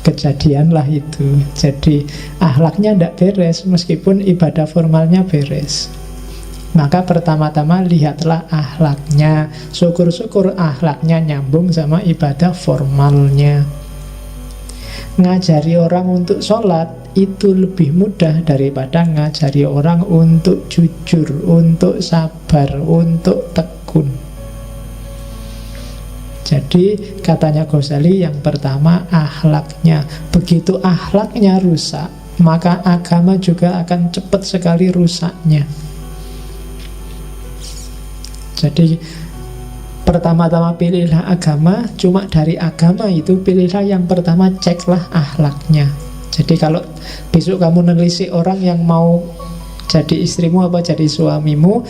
Kejadianlah itu. Jadi akhlaknya tidak beres, meskipun ibadah formalnya beres. Maka pertama-tama lihatlah akhlaknya. Syukur-syukur akhlaknya nyambung sama ibadah formalnya. Ngajari orang untuk sholat itu lebih mudah daripada ngajari orang untuk jujur, untuk sabar, untuk tekun. Jadi katanya Ghazali yang pertama akhlaknya. Begitu akhlaknya rusak, maka agama juga akan cepat sekali rusaknya. Jadi pertama-tama pilihlah agama. Cuma dari agama itu pilihlah yang pertama, ceklah akhlaknya. Jadi kalau besok kamu nelisik orang yang mau jadi istrimu apa jadi suamimu,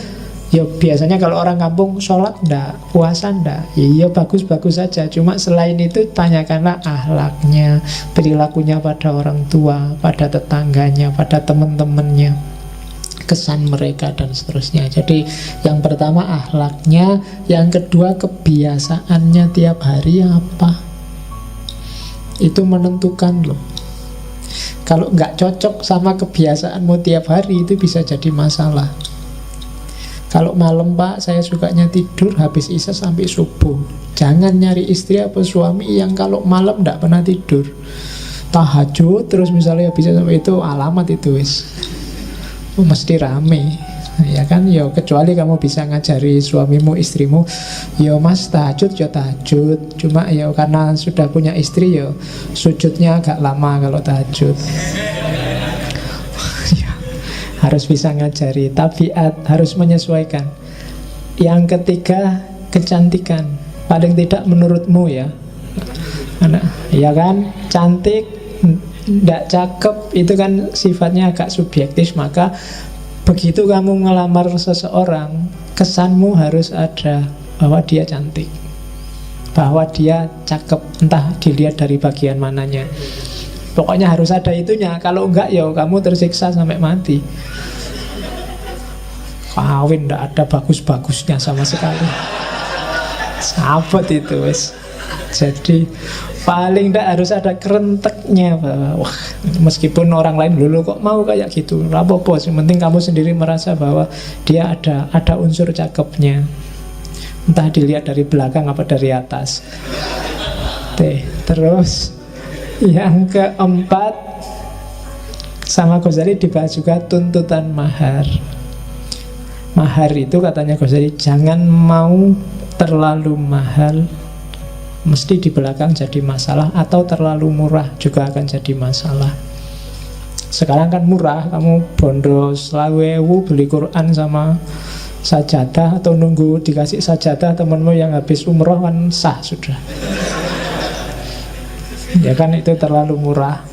ya biasanya kalau orang kampung sholat ndak, puasa ndak, ya bagus-bagus saja. Cuma selain itu tanyakanlah akhlaknya, perilakunya pada orang tua, pada tetangganya, pada teman-temannya, kesan mereka dan seterusnya. Jadi yang pertama akhlaknya, yang kedua kebiasaannya tiap hari apa. Itu menentukan loh. Kalau nggak cocok sama kebiasaanmu tiap hari, itu bisa jadi masalah. Kalau malam Pak, saya sukanya tidur habis isya sampai subuh. Jangan nyari istri atau suami yang kalau malam nggak pernah tidur, tahajud terus misalnya bisa sampai itu, alamat itu wis mesti rame, ya kan? Ya kecuali kamu bisa ngajari suamimu, istrimu, ya mas tahajud ya tahajud, cuma ya karena sudah punya istri ya sujudnya agak lama kalau tahajud. Ya, harus bisa ngajari tabiat, harus menyesuaikan. Yang ketiga kecantikan, paling tidak menurutmu ya, ya kan? Cantik tidak cakep itu kan sifatnya agak subjektif. Maka begitu kamu ngelamar seseorang, kesanmu harus ada bahwa dia cantik, bahwa dia cakep, entah dilihat dari bagian mananya. Pokoknya harus ada itunya. Kalau enggak ya kamu tersiksa sampai mati. Kawin tidak ada bagus-bagusnya sama sekali. Sabot itu wes. Jadi paling tidak harus ada kerenteknya bahwa wah, meskipun orang lain dulu kok mau kayak gitu, apa-apa, yang penting kamu sendiri merasa bahwa dia ada unsur cakepnya, entah dilihat dari belakang apa dari atas. Terus yang keempat sama Ghazali dibahas juga tuntutan mahar. Mahar itu katanya Ghazali jangan mau terlalu mahal, mesti di belakang jadi masalah, atau terlalu murah juga akan jadi masalah. Sekarang kan murah, kamu bondo 20.000 beli Quran sama sajadah, atau nunggu dikasih sajadah temenmu yang habis umroh kan sah sudah. Ya kan itu terlalu murah.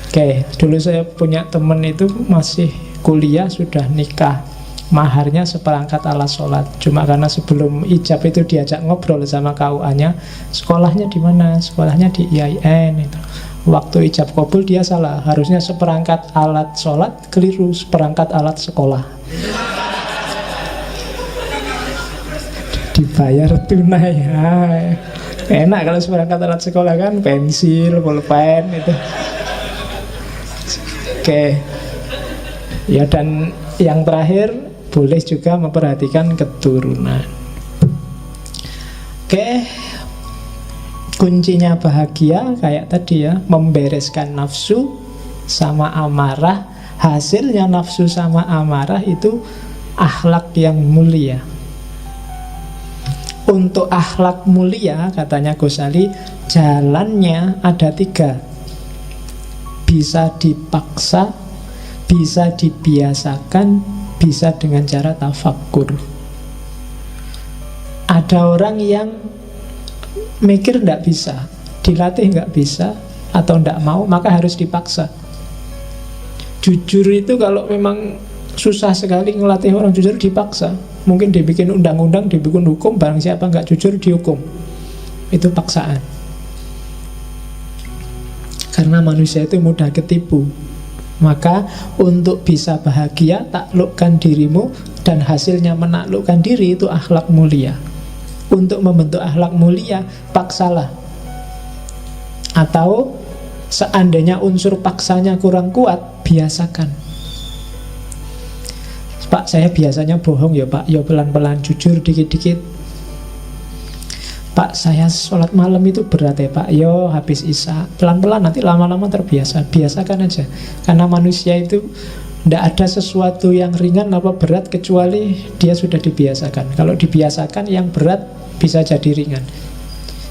Oke, dulu saya punya temen itu masih kuliah sudah nikah, maharnya seperangkat alat sholat. Cuma karena sebelum ijab itu diajak ngobrol sama KUA-nya, sekolahnya di mana? Sekolahnya di IAIN itu. Waktu ijab kabul dia salah, harusnya seperangkat alat sholat, keliru seperangkat alat sekolah. Dibayar tunai. Enak kalau seperangkat alat sekolah kan, pensil, pulpen itu. Oke. Ya dan yang terakhir, boleh juga memperhatikan keturunan. Oke, kuncinya bahagia kayak tadi ya, membereskan nafsu sama amarah. Hasilnya nafsu sama amarah itu akhlak yang mulia. Untuk akhlak mulia katanya Ghazali, jalannya ada 3. bisa dipaksa, bisa dibiasakan, bisa dengan cara tafakkur. Ada orang yang mikir tidak bisa, dilatih nggak bisa, atau tidak mau, maka harus dipaksa. Jujur itu kalau memang susah sekali ngelatih orang jujur, dipaksa. Mungkin dibikin undang-undang, dibikin hukum, barang siapa nggak jujur dihukum. Itu paksaan. Karena manusia itu mudah ketipu. Maka untuk bisa bahagia, taklukkan dirimu, dan hasilnya menaklukkan diri, itu akhlak mulia. Untuk membentuk akhlak mulia, paksalah. Atau seandainya unsur paksanya kurang kuat, biasakan. Pak, saya biasanya bohong ya Pak, ya pelan-pelan, jujur dikit-dikit. Pak, saya sholat malam itu berat ya Pak, yo habis isya, pelan-pelan, nanti lama-lama terbiasa. Biasakan aja. Karena manusia itu tidak ada sesuatu yang ringan apa berat kecuali dia sudah dibiasakan. Kalau dibiasakan, yang berat bisa jadi ringan.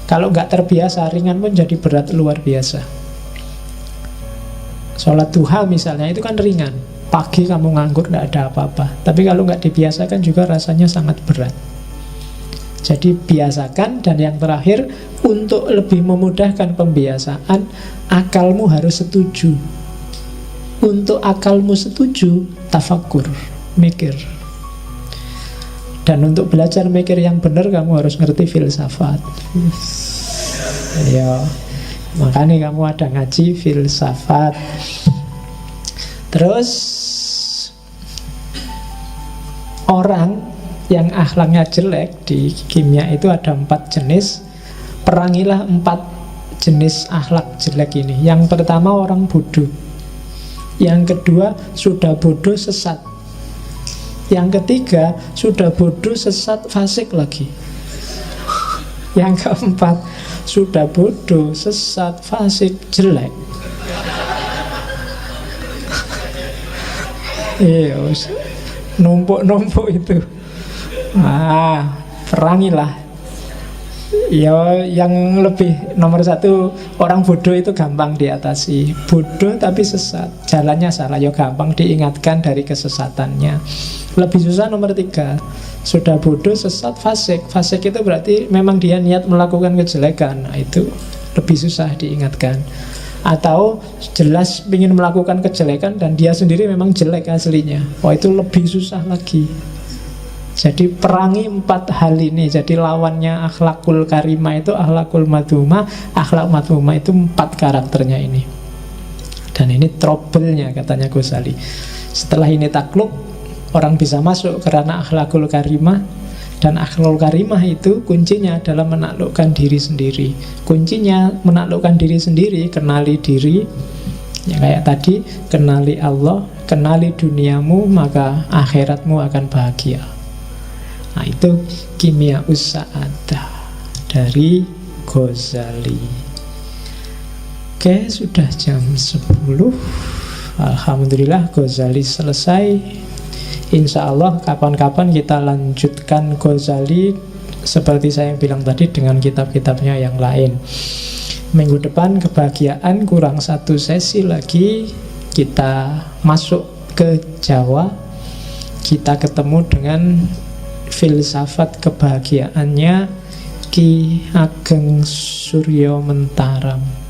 Kalau nggak terbiasa, ringan pun jadi berat luar biasa. Sholat duha misalnya, itu kan ringan. Pagi kamu nganggur, tidak ada apa-apa. Tapi kalau nggak dibiasakan juga rasanya sangat berat. Jadi biasakan. Dan yang terakhir, untuk lebih memudahkan pembiasaan, akalmu harus setuju. Untuk akalmu setuju, tafakur, mikir. Dan untuk belajar mikir yang benar, kamu harus ngerti filsafat. Ya, makanya kamu ada ngaji filsafat. Terus orang yang akhlaknya jelek, di kimia itu ada 4 jenis. Perangilah 4 jenis akhlak jelek ini. Yang pertama, orang bodoh. Yang kedua, sudah bodoh sesat. Yang ketiga, sudah bodoh sesat fasik lagi. Yang keempat, sudah bodoh sesat fasik jelek. Iya, numpuk-numpuk itu. Perangilah. Ya, yang lebih nomor 1, orang bodoh itu gampang diatasi. Bodoh tapi sesat, jalannya salah, ya gampang diingatkan dari kesesatannya. Lebih susah nomor 3, sudah bodoh, sesat, fasik. Fasik itu berarti memang dia niat melakukan kejelekan. Nah, itu lebih susah diingatkan. Atau jelas ingin melakukan kejelekan dan dia sendiri memang jelek aslinya. Wah, itu lebih susah lagi. Jadi perangi 4 hal ini. Jadi lawannya akhlakul karimah itu akhlakul madhumah. Akhlak madhumah itu 4 karakternya ini. Dan ini trouble-nya katanya Ghazali. Setelah ini takluk, orang bisa masuk karena akhlakul karimah. Dan akhlakul karimah itu kuncinya adalah menaklukkan diri sendiri. Kuncinya menaklukkan diri sendiri, kenali diri. Ya kayak tadi, kenali Allah, kenali duniamu, maka akhiratmu akan bahagia. Nah, itu kimia us-sa'adah dari Ghazali. Oke, sudah jam 10. Alhamdulillah Ghazali selesai. Insya Allah kapan-kapan kita lanjutkan Ghazali seperti saya bilang tadi dengan kitab-kitabnya yang lain. Minggu depan kebahagiaan, kurang 1 sesi lagi. Kita masuk ke Jawa. Kita ketemu dengan filsafat kebahagiaannya Ki Ageng Suryo Mentaram.